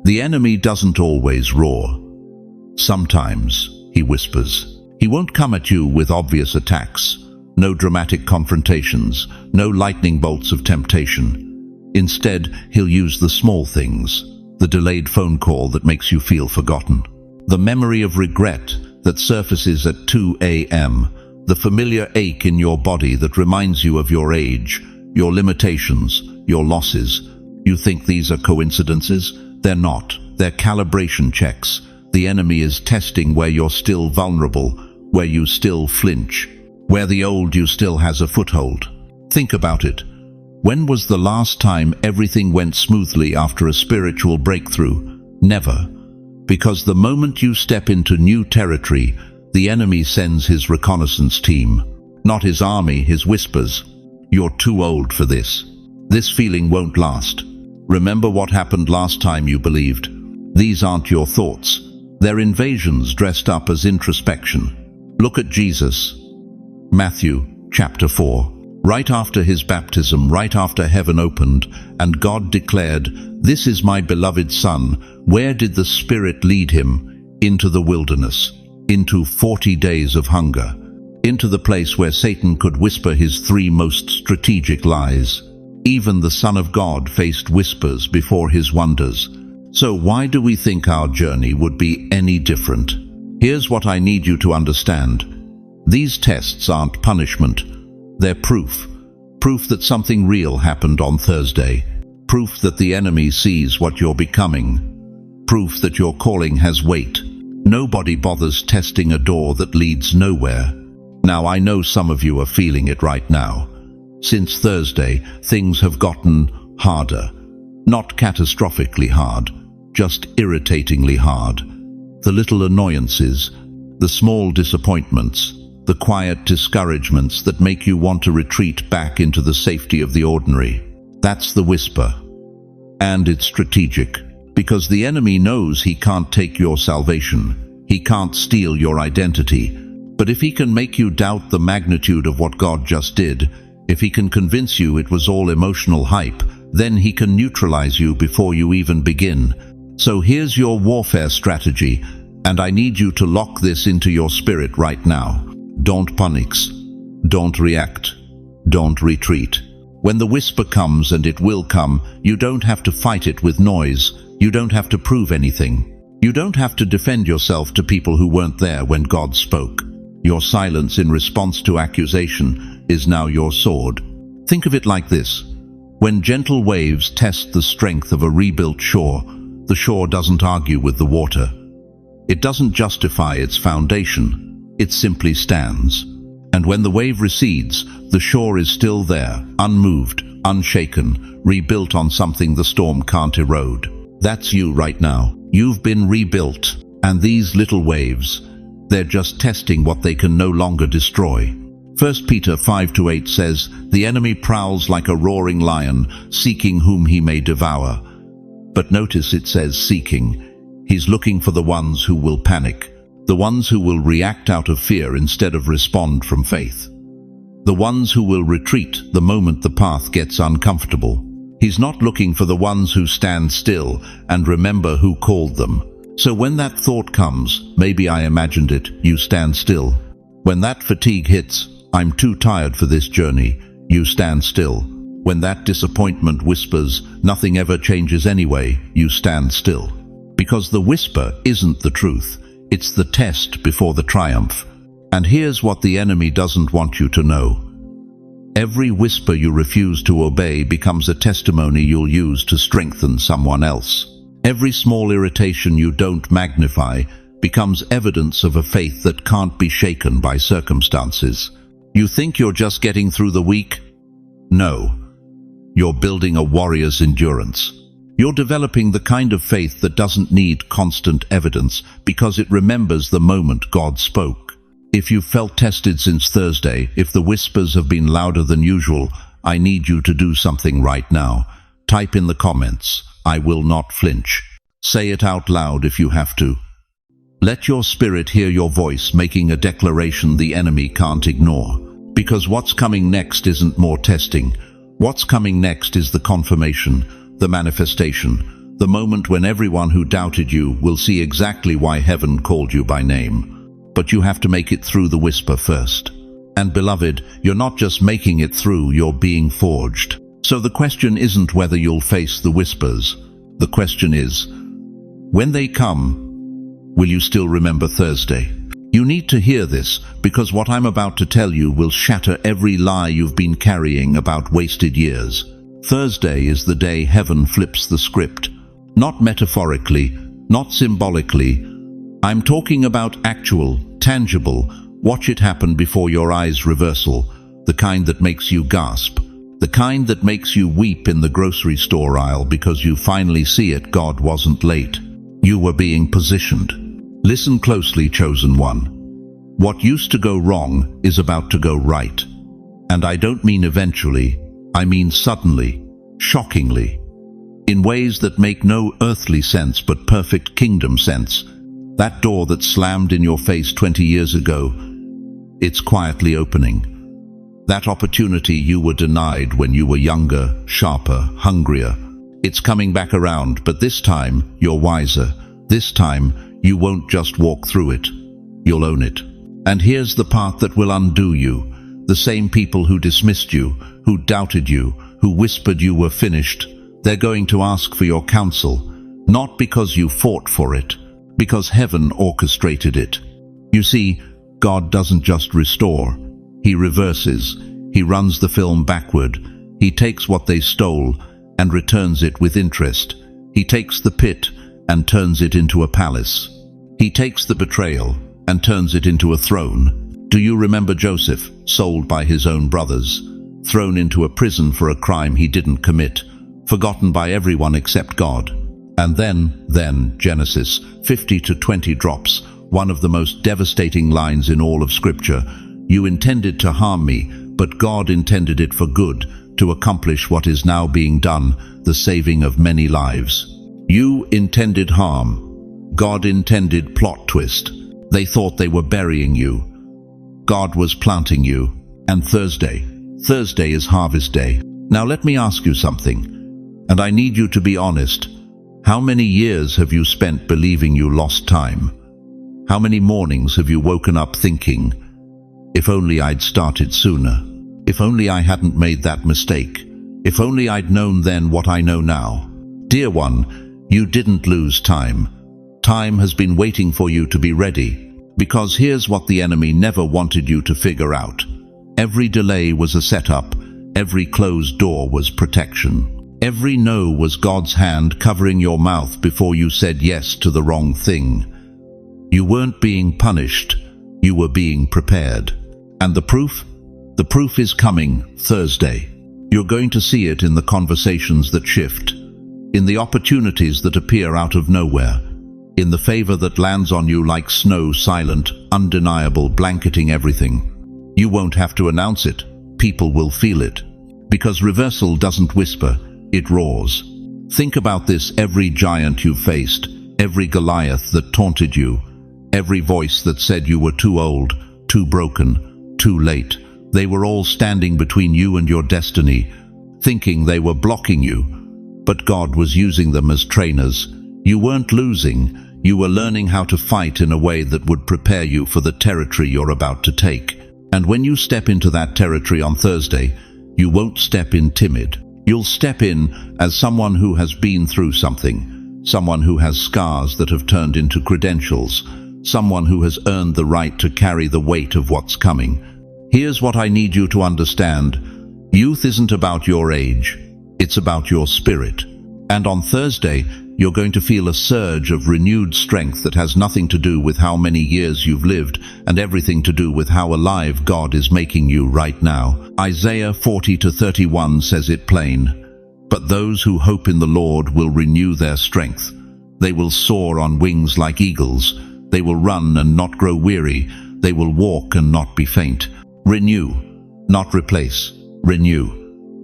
[SPEAKER 1] The enemy doesn't always roar. Sometimes he whispers. He won't come at you with obvious attacks. No dramatic confrontations. No lightning bolts of temptation. Instead, he'll use the small things. The delayed phone call that makes you feel forgotten. The memory of regret that surfaces at 2 a.m., the familiar ache in your body that reminds you of your age, your limitations, your losses. You think these are coincidences? They're not. They're calibration checks. The enemy is testing where you're still vulnerable, where you still flinch, where the old you still has a foothold. Think about it. When was the last time everything went smoothly after a spiritual breakthrough? Never. Because the moment you step into new territory, the enemy sends his reconnaissance team. Not his army, his whispers. You're too old for this. This feeling won't last. Remember what happened last time you believed. These aren't your thoughts. They're invasions dressed up as introspection. Look at Jesus. Matthew chapter 4. Right after his baptism, right after heaven opened, and God declared, "This is my beloved Son," where did the Spirit lead him? Into the wilderness, into 40 days of hunger, into the place where Satan could whisper his 3 most strategic lies. Even the Son of God faced whispers before his wonders. So why do we think our journey would be any different? Here's what I need you to understand. These tests aren't punishment. They're proof. Proof that something real happened on Thursday. Proof that the enemy sees what you're becoming. Proof that your calling has weight. Nobody bothers testing a door that leads nowhere. Now, I know some of you are feeling it right now. Since Thursday, things have gotten harder. Not catastrophically hard, just irritatingly hard. The little annoyances, the small disappointments, the quiet discouragements that make you want to retreat back into the safety of the ordinary. That's the whisper. And it's strategic. Because the enemy knows he can't take your salvation. He can't steal your identity. But if he can make you doubt the magnitude of what God just did, if he can convince you it was all emotional hype, then he can neutralize you before you even begin. So here's your warfare strategy, and I need you to lock this into your spirit right now. Don't panic. Don't react. Don't retreat. When the whisper comes, and it will come, you don't have to fight it with noise. You don't have to prove anything. You don't have to defend yourself to people who weren't there when God spoke. Your silence in response to accusation is now your sword. Think of it like this. When gentle waves test the strength of a rebuilt shore, the shore doesn't argue with the water. It doesn't justify its foundation. It simply stands. And when the wave recedes, the shore is still there, unmoved, unshaken, rebuilt on something the storm can't erode. That's you right now. You've been rebuilt. And these little waves, they're just testing what they can no longer destroy. 1 Peter 5-8 says, "The enemy prowls like a roaring lion, seeking whom he may devour." But notice it says seeking. He's looking for the ones who will panic, the ones who will react out of fear instead of respond from faith, the ones who will retreat the moment the path gets uncomfortable. He's not looking for the ones who stand still and remember who called them. So when that thought comes, maybe I imagined it, you stand still. When that fatigue hits, I'm too tired for this journey, you stand still. When that disappointment whispers, nothing ever changes anyway, you stand still. Because the whisper isn't the truth, it's the test before the triumph. And here's what the enemy doesn't want you to know. Every whisper you refuse to obey becomes a testimony you'll use to strengthen someone else. Every small irritation you don't magnify becomes evidence of a faith that can't be shaken by circumstances. You think you're just getting through the week? No. You're building a warrior's endurance. You're developing the kind of faith that doesn't need constant evidence because it remembers the moment God spoke. If you've felt tested since Thursday, if the whispers have been louder than usual, I need you to do something right now. Type in the comments, "I will not flinch." Say it out loud if you have to. Let your spirit hear your voice making a declaration the enemy can't ignore. Because what's coming next isn't more testing. What's coming next is the confirmation, the manifestation, the moment when everyone who doubted you will see exactly why heaven called you by name. But you have to make it through the whisper first. And beloved, you're not just making it through, you're being forged. So the question isn't whether you'll face the whispers. The question is, when they come, will you still remember Thursday? You need to hear this, because what I'm about to tell you will shatter every lie you've been carrying about wasted years. Thursday is the day heaven flips the script. Not metaphorically, not symbolically. I'm talking about actual, tangible, watch it happen before your eyes reversal, the kind that makes you gasp, the kind that makes you weep in the grocery store aisle because you finally see it. God wasn't late. You were being positioned. Listen closely, chosen one. What used to go wrong is about to go right. And I don't mean eventually, I mean suddenly, shockingly, in ways that make no earthly sense but perfect kingdom sense. That door that slammed in your face 20 years ago, it's quietly opening. That opportunity you were denied when you were younger, sharper, hungrier, it's coming back around, but this time you're wiser. This time you won't just walk through it, you'll own it. And here's the part that will undo you. The same people who dismissed you, who doubted you, who whispered you were finished, they're going to ask for your counsel, not because you fought for it, because heaven orchestrated it. You see, God doesn't just restore, He reverses. He runs the film backward. He takes what they stole and returns it with interest. He takes the pit and turns it into a palace. He takes the betrayal and turns it into a throne. Do you remember Joseph, sold by his own brothers, thrown into a prison for a crime he didn't commit, forgotten by everyone except God? And then Genesis 50-20 drops one of the most devastating lines in all of Scripture. You intended to harm me, but God intended it for good, to accomplish what is now being done, the saving of many lives. You intended harm. God intended plot twist. They thought they were burying you. God was planting you. And Thursday is harvest day. Now let me ask you something, and I need you to be honest. How many years have you spent believing you lost time? How many mornings have you woken up thinking, if only I'd started sooner? If only I hadn't made that mistake? If only I'd known then what I know now? Dear one, you didn't lose time. Time has been waiting for you to be ready. Because here's what the enemy never wanted you to figure out. Every delay was a setup. Every closed door was protection. Every no was God's hand covering your mouth before you said yes to the wrong thing. You weren't being punished. You were being prepared. And the proof? The proof is coming Thursday. You're going to see it in the conversations that shift, in the opportunities that appear out of nowhere, in the favor that lands on you like snow, silent, undeniable, blanketing everything. You won't have to announce it. People will feel it. Because reversal doesn't whisper, it roars. Think about this: every giant you faced, every Goliath that taunted you, every voice that said you were too old, too broken, too late. They were all standing between you and your destiny, thinking they were blocking you. But God was using them as trainers. You weren't losing. You were learning how to fight in a way that would prepare you for the territory you're about to take. And when you step into that territory on Thursday, you won't step in timid. You'll step in as someone who has been through something, someone who has scars that have turned into credentials, someone who has earned the right to carry the weight of what's coming. Here's what I need you to understand. Youth isn't about your age. It's about your spirit. And on Thursday, you're going to feel a surge of renewed strength that has nothing to do with how many years you've lived and everything to do with how alive God is making you right now. Isaiah 40:31 says it plain. But those who hope in the Lord will renew their strength. They will soar on wings like eagles. They will run and not grow weary. They will walk and not be faint. Renew, not replace. Renew.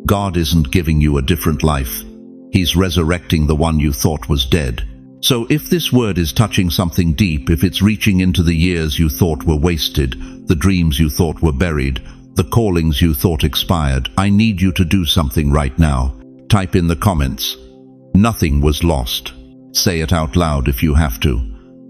[SPEAKER 1] God isn't giving you a different life. He's resurrecting the one you thought was dead. So if this word is touching something deep, if it's reaching into the years you thought were wasted, the dreams you thought were buried, the callings you thought expired, I need you to do something right now. Type in the comments, "Nothing was lost." Say it out loud if you have to.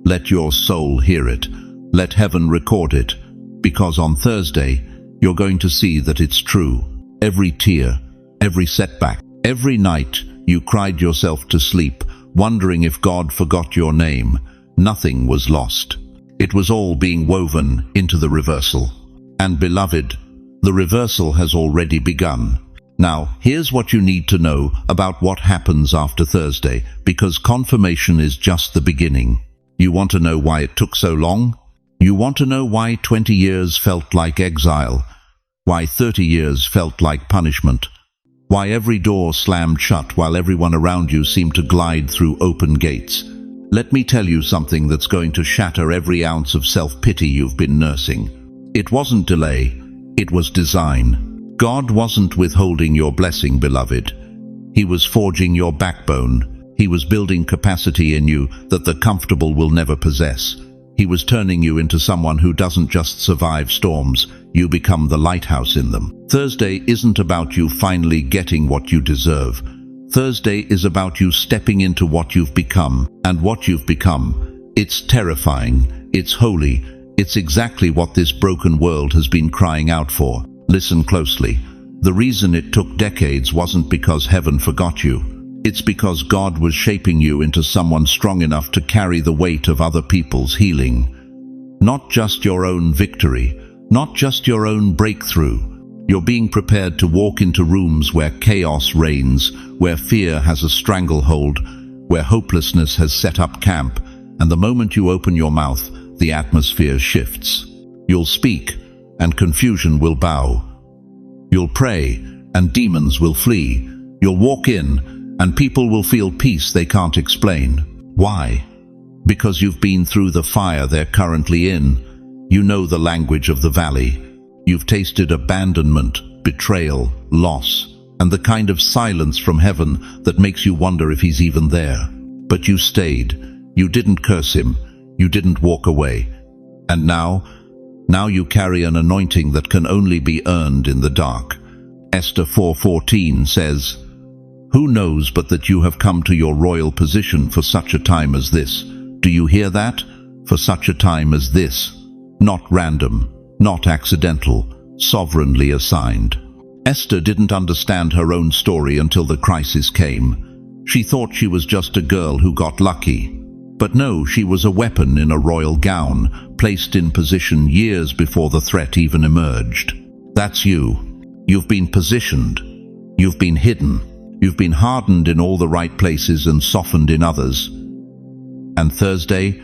[SPEAKER 1] Let your soul hear it. Let heaven record it. Because on Thursday, you're going to see that it's true. Every tear, every setback, every night you cried yourself to sleep, wondering if God forgot your name. Nothing was lost. It was all being woven into the reversal. And beloved, the reversal has already begun. Now, here's what you need to know about what happens after Thursday, because confirmation is just the beginning. You want to know why it took so long? You want to know why 20 years felt like exile? Why 30 years felt like punishment? Why every door slammed shut while everyone around you seemed to glide through open gates? Let me tell you something that's going to shatter every ounce of self-pity you've been nursing. It wasn't delay, it was design. God wasn't withholding your blessing, beloved. He was forging your backbone. He was building capacity in you that the comfortable will never possess. He was turning you into someone who doesn't just survive storms, you become the lighthouse in them. Thursday isn't about you finally getting what you deserve. Thursday is about you stepping into what you've become. And what you've become, it's terrifying, it's holy, it's exactly what this broken world has been crying out for. Listen closely. The reason it took decades wasn't because heaven forgot you. It's because God was shaping you into someone strong enough to carry the weight of other people's healing. Not just your own victory, not just your own breakthrough. You're being prepared to walk into rooms where chaos reigns, where fear has a stranglehold, where hopelessness has set up camp, and the moment you open your mouth, the atmosphere shifts. You'll speak, and confusion will bow. You'll pray, and demons will flee. You'll walk in, and people will feel peace they can't explain. Why? Because you've been through the fire they're currently in. You know the language of the valley. You've tasted abandonment, betrayal, loss, and the kind of silence from heaven that makes you wonder if he's even there. But you stayed. You didn't curse him. You didn't walk away. And now you carry an anointing that can only be earned in the dark. Esther 4:14 says, "Who knows but that you have come to your royal position for such a time as this?" Do you hear that? For such a time as this. Not random, not accidental, sovereignly assigned. Esther didn't understand her own story until the crisis came. She thought she was just a girl who got lucky. But no, she was a weapon in a royal gown, placed in position years before the threat even emerged. That's you. You've been positioned. You've been hidden. You've been hardened in all the right places and softened in others. And Thursday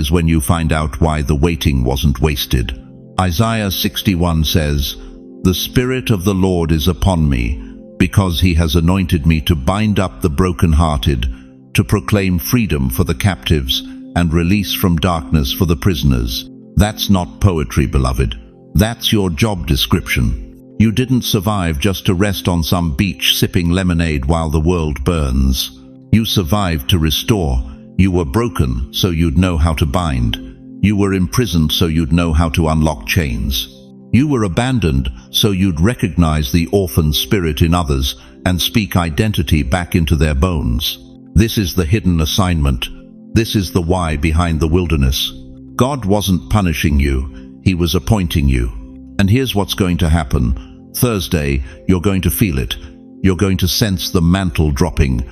[SPEAKER 1] is when you find out why the waiting wasn't wasted. Isaiah 61 says, "The Spirit of the Lord is upon me, because he has anointed me to bind up the brokenhearted, to proclaim freedom for the captives and release from darkness for the prisoners." That's not poetry, beloved. That's your job description. You didn't survive just to rest on some beach sipping lemonade while the world burns. You survived to restore. You were broken so you'd know how to bind. You were imprisoned so you'd know how to unlock chains. You were abandoned so you'd recognize the orphan spirit in others and speak identity back into their bones. This is the hidden assignment. This is the why behind the wilderness. God wasn't punishing you. He was appointing you. And here's what's going to happen. Thursday, you're going to feel it. You're going to sense the mantle dropping,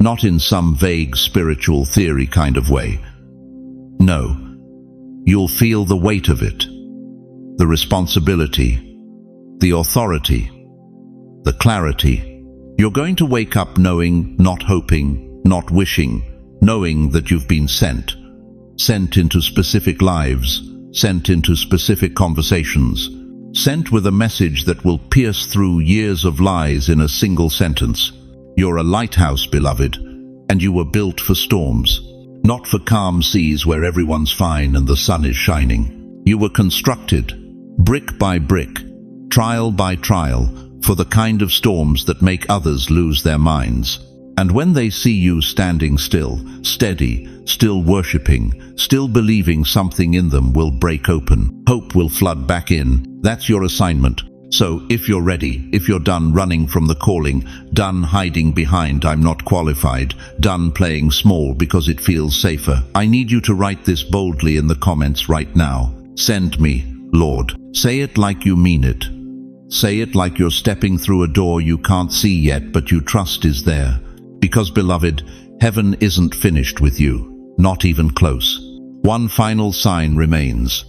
[SPEAKER 1] not in some vague spiritual theory kind of way. No, you'll feel the weight of it. The responsibility, the authority, the clarity. You're going to wake up knowing, not hoping, not wishing, knowing that you've been sent. Sent into specific lives, sent into specific conversations, sent with a message that will pierce through years of lies in a single sentence. You're a lighthouse, beloved, and you were built for storms, not for calm seas where everyone's fine and the sun is shining. You were constructed, brick by brick, trial by trial, for the kind of storms that make others lose their minds. And when they see you standing still, steady, still worshipping, still believing something in them will break open, hope will flood back in. That's your assignment. So if you're ready, if you're done running from the calling, done hiding behind "I'm not qualified," done playing small because it feels safer, I need you to write this boldly in the comments right now. Send me, Lord. Say it like you mean it. Say it like you're stepping through a door you can't see yet, but you trust is there. Because, beloved, heaven isn't finished with you, not even close. One final sign remains.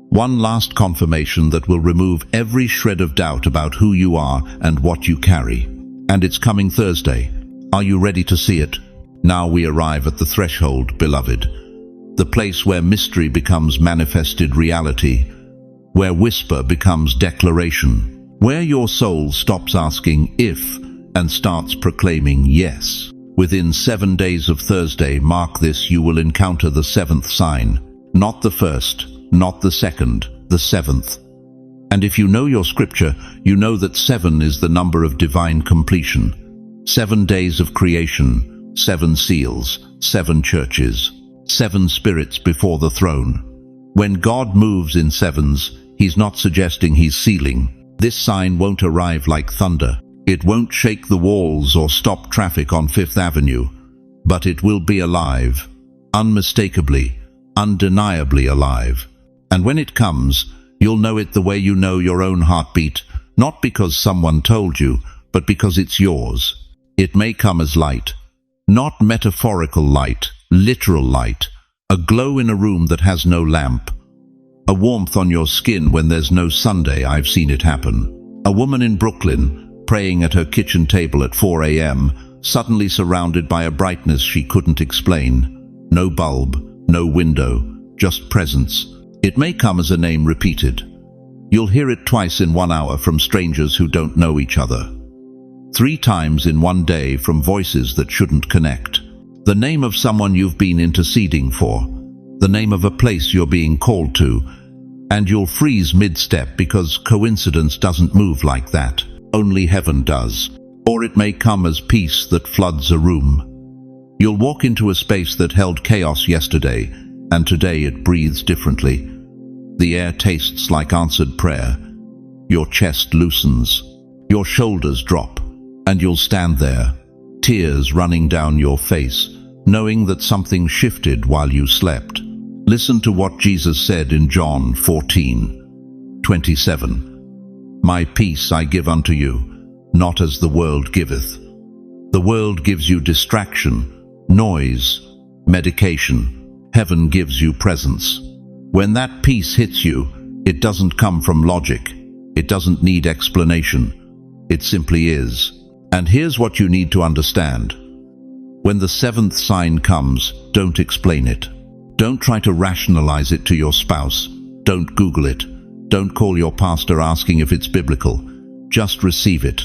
[SPEAKER 1] One last confirmation that will remove every shred of doubt about who you are and what you carry. And it's coming Thursday. Are you ready to see it? Now we arrive at the threshold, beloved. The place where mystery becomes manifested reality, where whisper becomes declaration, where your soul stops asking if and starts proclaiming yes. Within 7 days of Thursday, mark this, you will encounter the 7th sign. Not the first, not the second, the 7th. And if you know your scripture, you know that 7 is the number of divine completion. 7 days of creation, 7 seals, 7 churches, 7 spirits before the throne. When God moves in sevens, he's not suggesting he's sealing. This sign won't arrive like thunder. It won't shake the walls or stop traffic on Fifth Avenue, but it will be alive, unmistakably, undeniably alive. And when it comes, you'll know it the way you know your own heartbeat, not because someone told you, but because it's yours. It may come as light, not metaphorical light, literal light, a glow in a room that has no lamp, a warmth on your skin when there's no Sunday. I've seen it happen. A woman in Brooklyn, praying at her kitchen table at 4 a.m., suddenly surrounded by a brightness she couldn't explain. No bulb, no window, just presence. It may come as a name repeated. You'll hear it twice in 1 hour from strangers who don't know each other. 3 times in one day from voices that shouldn't connect. The name of someone you've been interceding for. The name of a place you're being called to. And you'll freeze mid-step because coincidence doesn't move like that. Only heaven does. Or it may come as peace that floods a room. You'll walk into a space that held chaos yesterday, and today it breathes differently. The air tastes like answered prayer. Your chest loosens, your shoulders drop, and you'll stand there, tears running down your face, knowing that something shifted while you slept. Listen to what Jesus said in John 14:27. My peace I give unto you, not as the world giveth. The world gives you distraction, noise, medication. Heaven gives you presence. When that peace hits you, it doesn't come from logic. It doesn't need explanation. It simply is. And here's what you need to understand. When the seventh sign comes, don't explain it. Don't try to rationalize it to your spouse. Don't Google it. Don't call your pastor asking if it's biblical. Just receive it.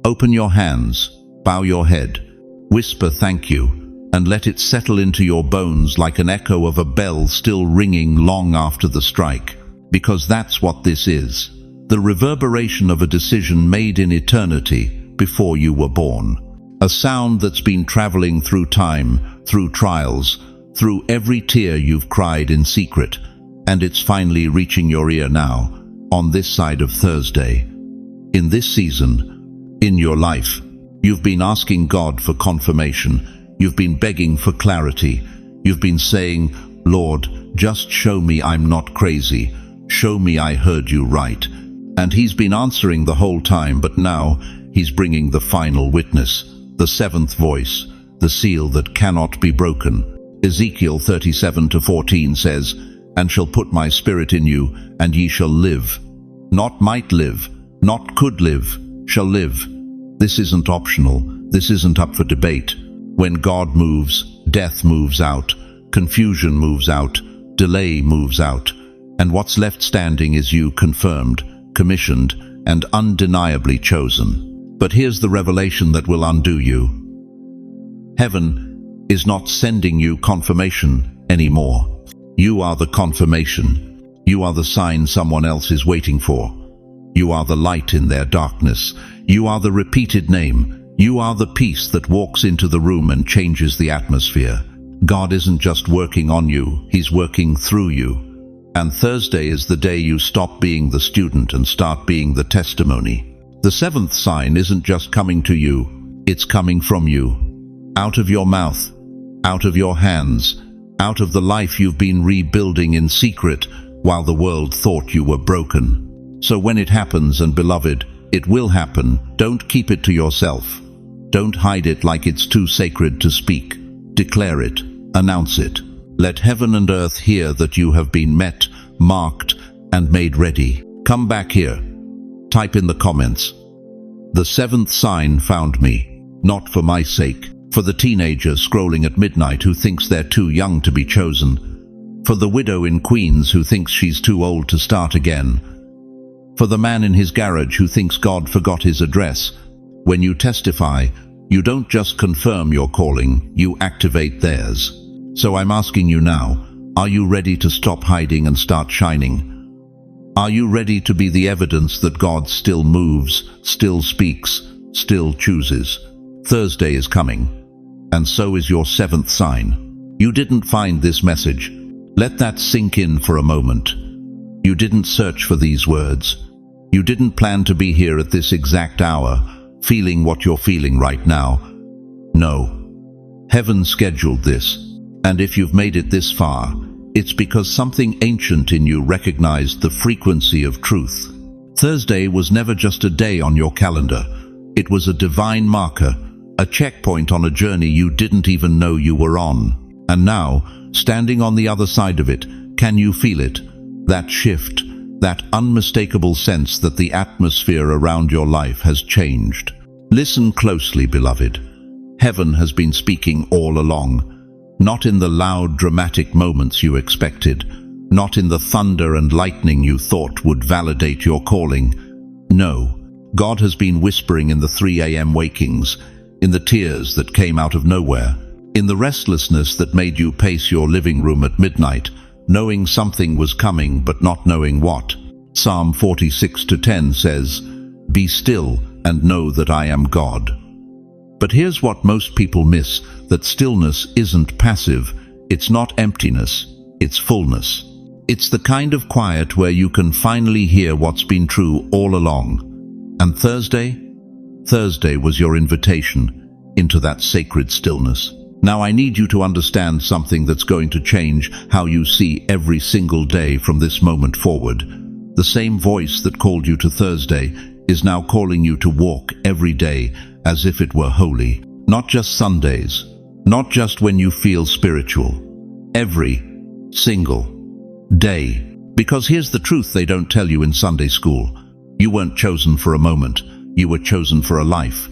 [SPEAKER 1] Open your hands, bow your head, whisper thank you, and let it settle into your bones like an echo of a bell still ringing long after the strike. Because that's what this is. The reverberation of a decision made in eternity before you were born. A sound that's been traveling through time, through trials, through every tear you've cried in secret, and it's finally reaching your ear now, on this side of Thursday. In this season, in your life, you've been asking God for confirmation. You've been begging for clarity. You've been saying, Lord, just show me I'm not crazy. Show me I heard you right. And He's been answering the whole time, but now He's bringing the final witness, the seventh voice, the seal that cannot be broken. Ezekiel 37:14 says, And shall put my spirit in you, and ye shall live. Not might live, not could live, shall live. This isn't optional. This isn't up for debate. When God moves, death moves out, confusion moves out, delay moves out, and what's left standing is you, confirmed, commissioned, and undeniably chosen. But here's the revelation that will undo you. Heaven is not sending you confirmation anymore. You are the confirmation. You are the sign someone else is waiting for. You are the light in their darkness. You are the repeated name. You are the peace that walks into the room and changes the atmosphere. God isn't just working on you, He's working through you. And Thursday is the day you stop being the student and start being the testimony. The seventh sign isn't just coming to you, it's coming from you. Out of your mouth, out of your hands, out of the life you've been rebuilding in secret while the world thought you were broken. So when it happens, and beloved, it will happen, don't keep it to yourself. Don't hide it like it's too sacred to speak. Declare it, announce it. Let heaven and earth hear that you have been met, marked, and made ready. Come back here. Type in the comments. The seventh sign found me, not for my sake. For the teenager scrolling at midnight who thinks they're too young to be chosen. For the widow in Queens who thinks she's too old to start again. For the man in his garage who thinks God forgot his address. When you testify, you don't just confirm your calling, you activate theirs. So I'm asking you now, are you ready to stop hiding and start shining? Are you ready to be the evidence that God still moves, still speaks, still chooses? Thursday is coming, and so is your seventh sign. You didn't find this message. Let that sink in for a moment. You didn't search for these words. You didn't plan to be here at this exact hour, feeling what you're feeling right now. No. Heaven scheduled this, and if you've made it this far, it's because something ancient in you recognized the frequency of truth. Thursday was never just a day on your calendar. It was a divine marker, a checkpoint on a journey you didn't even know you were on. And now, standing on the other side of it, can you feel it? That shift, that unmistakable sense that the atmosphere around your life has changed. Listen closely, beloved. Heaven has been speaking all along. Not in the loud, dramatic moments you expected. Not in the thunder and lightning you thought would validate your calling. No, God has been whispering in the 3 a.m. wakings, in the tears that came out of nowhere, in the restlessness that made you pace your living room at midnight, knowing something was coming but not knowing what. Psalm 46:10 says, Be still and know that I am God. But here's what most people miss, that stillness isn't passive. It's not emptiness, it's fullness. It's the kind of quiet where you can finally hear what's been true all along. And Thursday was your invitation into that sacred stillness. Now I need you to understand something that's going to change how you see every single day from this moment forward. The same voice that called you to Thursday is now calling you to walk every day as if it were holy. Not just Sundays, not just when you feel spiritual. Every single day. Because here's the truth they don't tell you in Sunday school. You weren't chosen for a moment. You were chosen for a life.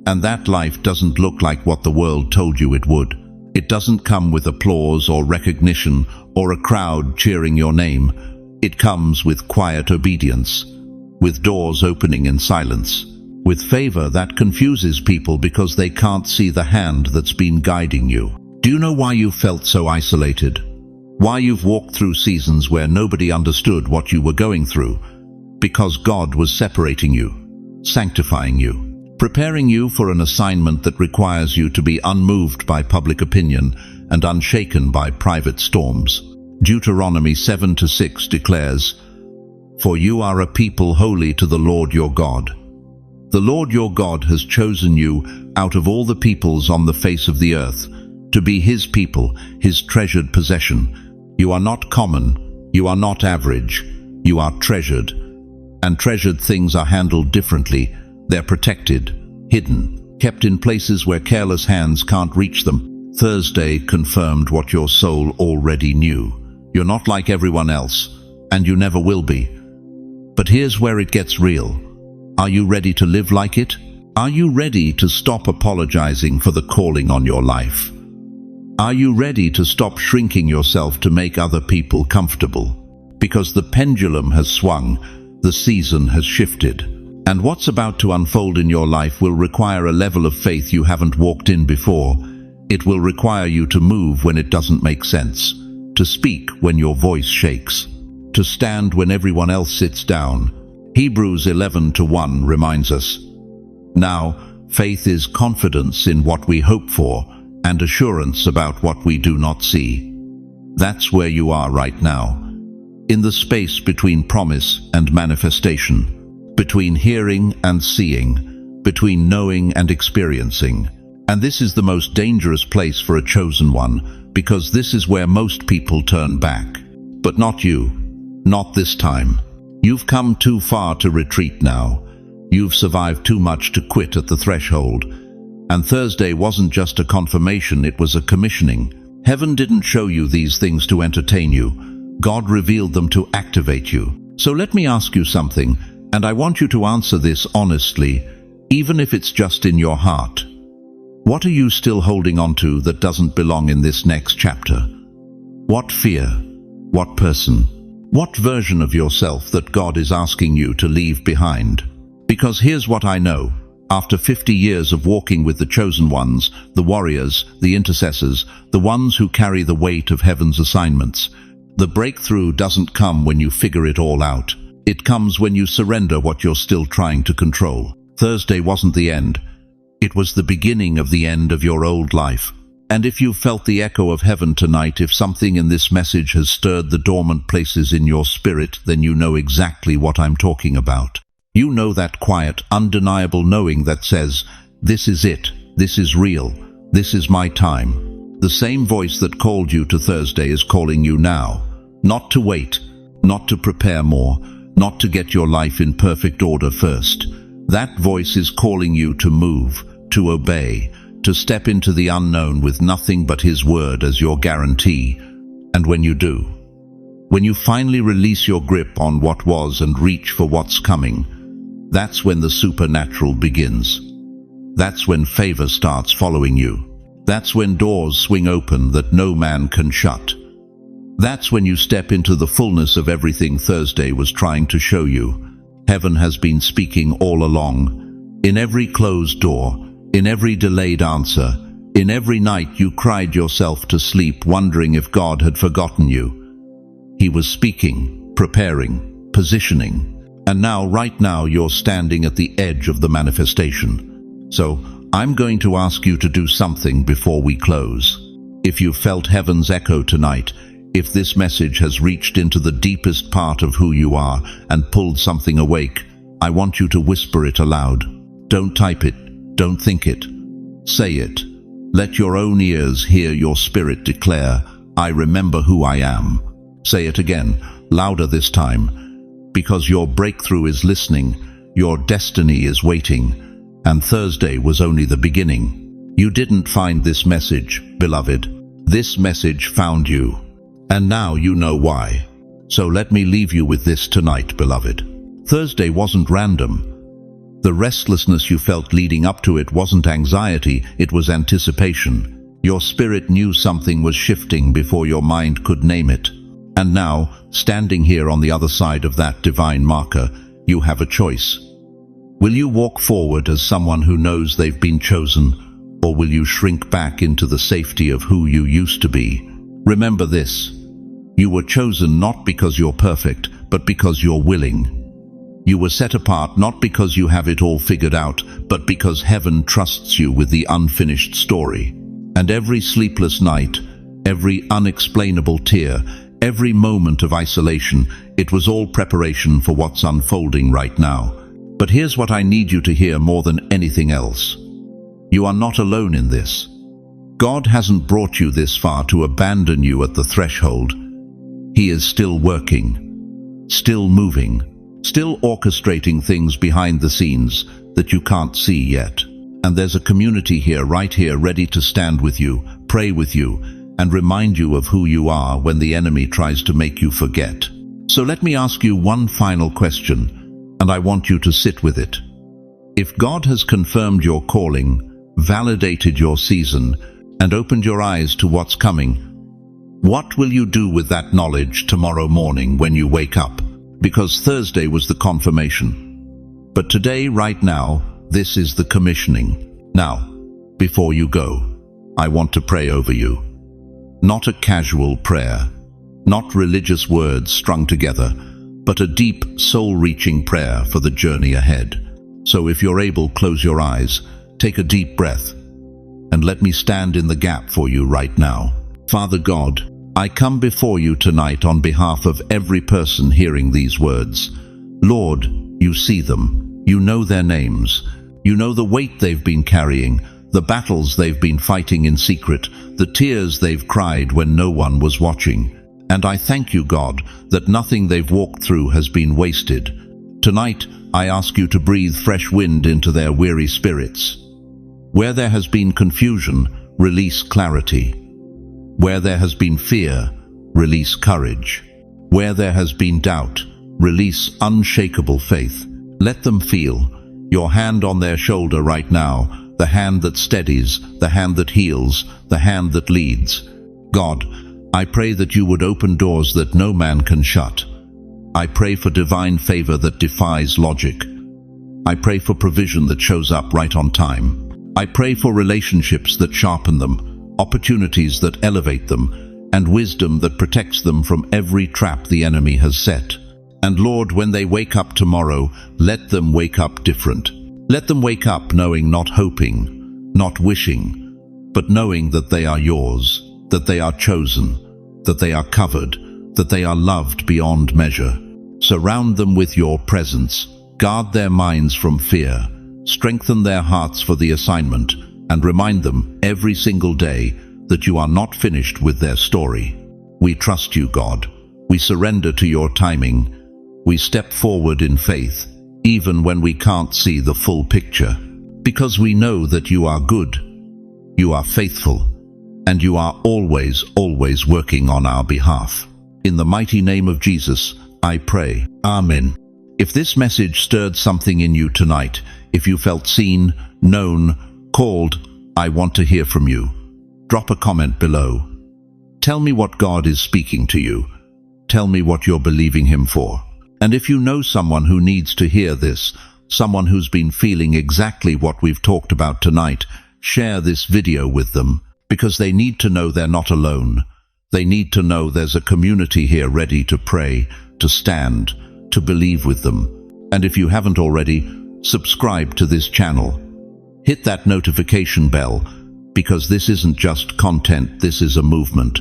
[SPEAKER 1] And that life doesn't look like what the world told you it would. It doesn't come with applause or recognition or a crowd cheering your name. It comes with quiet obedience, with doors opening in silence, with favor that confuses people because they can't see the hand that's been guiding you. Do you know why you felt so isolated? Why you've walked through seasons where nobody understood what you were going through? Because God was separating you, sanctifying you, preparing you for an assignment that requires you to be unmoved by public opinion and unshaken by private storms. Deuteronomy 7:6 declares, "For you are a people holy to the Lord your God." The Lord your God has chosen you out of all the peoples on the face of the earth to be His people, His treasured possession. You are not common, you are not average, you are treasured. And treasured things are handled differently. They're protected, hidden, kept in places where careless hands can't reach them. Thursday confirmed what your soul already knew. You're not like everyone else, and you never will be. But here's where it gets real. Are you ready to live like it? Are you ready to stop apologizing for the calling on your life? Are you ready to stop shrinking yourself to make other people comfortable? Because the pendulum has swung, the season has shifted. And what's about to unfold in your life will require a level of faith you haven't walked in before. It will require you to move when it doesn't make sense, to speak when your voice shakes, to stand when everyone else sits down. Hebrews 11:1 reminds us, "Now, faith is confidence in what we hope for and assurance about what we do not see." That's where you are right now, in the space between promise and manifestation, between hearing and seeing, between knowing and experiencing. And this is the most dangerous place for a chosen one, because this is where most people turn back. But not you. Not this time. You've come too far to retreat now. You've survived too much to quit at the threshold. And Thursday wasn't just a confirmation, it was a commissioning. Heaven didn't show you these things to entertain you. God revealed them to activate you. So let me ask you something, and I want you to answer this honestly, even if it's just in your heart. What are you still holding on to that doesn't belong in this next chapter? What fear? What person? What version of yourself that God is asking you to leave behind? Because here's what I know. After 50 years of walking with the chosen ones, the warriors, the intercessors, the ones who carry the weight of heaven's assignments, the breakthrough doesn't come when you figure it all out. It comes when you surrender what you're still trying to control. Thursday wasn't the end. It was the beginning of the end of your old life. And if you've felt the echo of heaven tonight, if something in this message has stirred the dormant places in your spirit, then you know exactly what I'm talking about. You know that quiet, undeniable knowing that says, "This is it, this is real, this is my time." The same voice that called you to Thursday is calling you now. Not to wait, not to prepare more, not to get your life in perfect order first. That voice is calling you to move, to obey, to step into the unknown with nothing but His word as your guarantee. And when you do, when you finally release your grip on what was and reach for what's coming, that's when the supernatural begins. That's when favor starts following you. That's when doors swing open that no man can shut. That's when you step into the fullness of everything Thursday was trying to show you. Heaven has been speaking all along. In every closed door, in every delayed answer, in every night you cried yourself to sleep wondering if God had forgotten you. He was speaking, preparing, positioning. And now, right now, you're standing at the edge of the manifestation. So, I'm going to ask you to do something before we close. If you felt heaven's echo tonight, if this message has reached into the deepest part of who you are and pulled something awake, I want you to whisper it aloud. Don't type it, don't think it. Say it. Let your own ears hear your spirit declare, I remember who I am. Say it again, louder this time, because your breakthrough is listening, your destiny is waiting, and Thursday was only the beginning. You didn't find this message, beloved. This message found you. And now you know why. So let me leave you with this tonight, beloved. Thursday wasn't random. The restlessness you felt leading up to it wasn't anxiety, it was anticipation. Your spirit knew something was shifting before your mind could name it. And now, standing here on the other side of that divine marker, you have a choice. Will you walk forward as someone who knows they've been chosen, or will you shrink back into the safety of who you used to be? Remember this. You were chosen not because you're perfect, but because you're willing. You were set apart not because you have it all figured out, but because heaven trusts you with the unfinished story. And every sleepless night, every unexplainable tear, every moment of isolation, it was all preparation for what's unfolding right now. But here's what I need you to hear more than anything else. You are not alone in this. God hasn't brought you this far to abandon you at the threshold. He is still working, still moving, still orchestrating things behind the scenes that you can't see yet. And there's a community here, right here, ready to stand with you, pray with you, and remind you of who you are when the enemy tries to make you forget. So let me ask you one final question, and I want you to sit with it. If God has confirmed your calling, validated your season, and opened your eyes to what's coming, what will you do with that knowledge tomorrow morning when you wake up? Because Thursday was the confirmation. But today, right now, this is the commissioning. Now, before you go, I want to pray over you. Not a casual prayer, not religious words strung together, but a deep, soul-reaching prayer for the journey ahead. So if you're able, close your eyes, take a deep breath, and let me stand in the gap for you right now. Father God, I come before you tonight on behalf of every person hearing these words. Lord, you see them. You know their names. You know the weight they've been carrying, the battles they've been fighting in secret, the tears they've cried when no one was watching. And I thank you, God, that nothing they've walked through has been wasted. Tonight, I ask you to breathe fresh wind into their weary spirits. Where there has been confusion, release clarity. Where there has been fear, release courage. Where there has been doubt, release unshakable faith. Let them feel your hand on their shoulder right now, the hand that steadies, the hand that heals, the hand that leads. God, I pray that you would open doors that no man can shut. I pray for divine favor that defies logic. I pray for provision that shows up right on time. I pray for relationships that sharpen them, opportunities that elevate them, and wisdom that protects them from every trap the enemy has set. And Lord, when they wake up tomorrow, let them wake up different. Let them wake up knowing, not hoping, not wishing, but knowing that they are yours, that they are chosen, that they are covered, that they are loved beyond measure. Surround them with your presence. Guard their minds from fear. Strengthen their hearts for the assignment, and remind them every single day that you are not finished with their story. We trust you, God. We surrender to your timing. We step forward in faith, even when we can't see the full picture, because we know that you are good, you are faithful, and you are always, always working on our behalf. In the mighty name of Jesus, I pray. Amen. If this message stirred something in you tonight, if you felt seen, known, called, I want to hear from you. Drop a comment below. Tell me what God is speaking to you. Tell me what you're believing Him for. And if you know someone who needs to hear this, someone who's been feeling exactly what we've talked about tonight, share this video with them, because they need to know they're not alone. They need to know there's a community here ready to pray, to stand, to believe with them. And if you haven't already, subscribe to this channel. Hit that notification bell, because this isn't just content, this is a movement,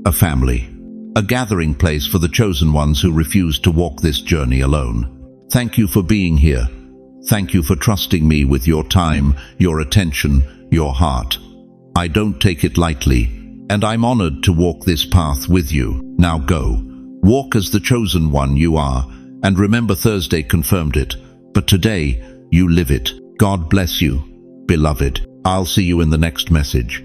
[SPEAKER 1] a family, a gathering place for the chosen ones who refuse to walk this journey alone. Thank you for being here. Thank you for trusting me with your time, your attention, your heart. I don't take it lightly, and I'm honored to walk this path with you. Now go. Walk as the chosen one you are, and remember Thursday confirmed it, but today you live it. God bless you, beloved. I'll see you in the next message.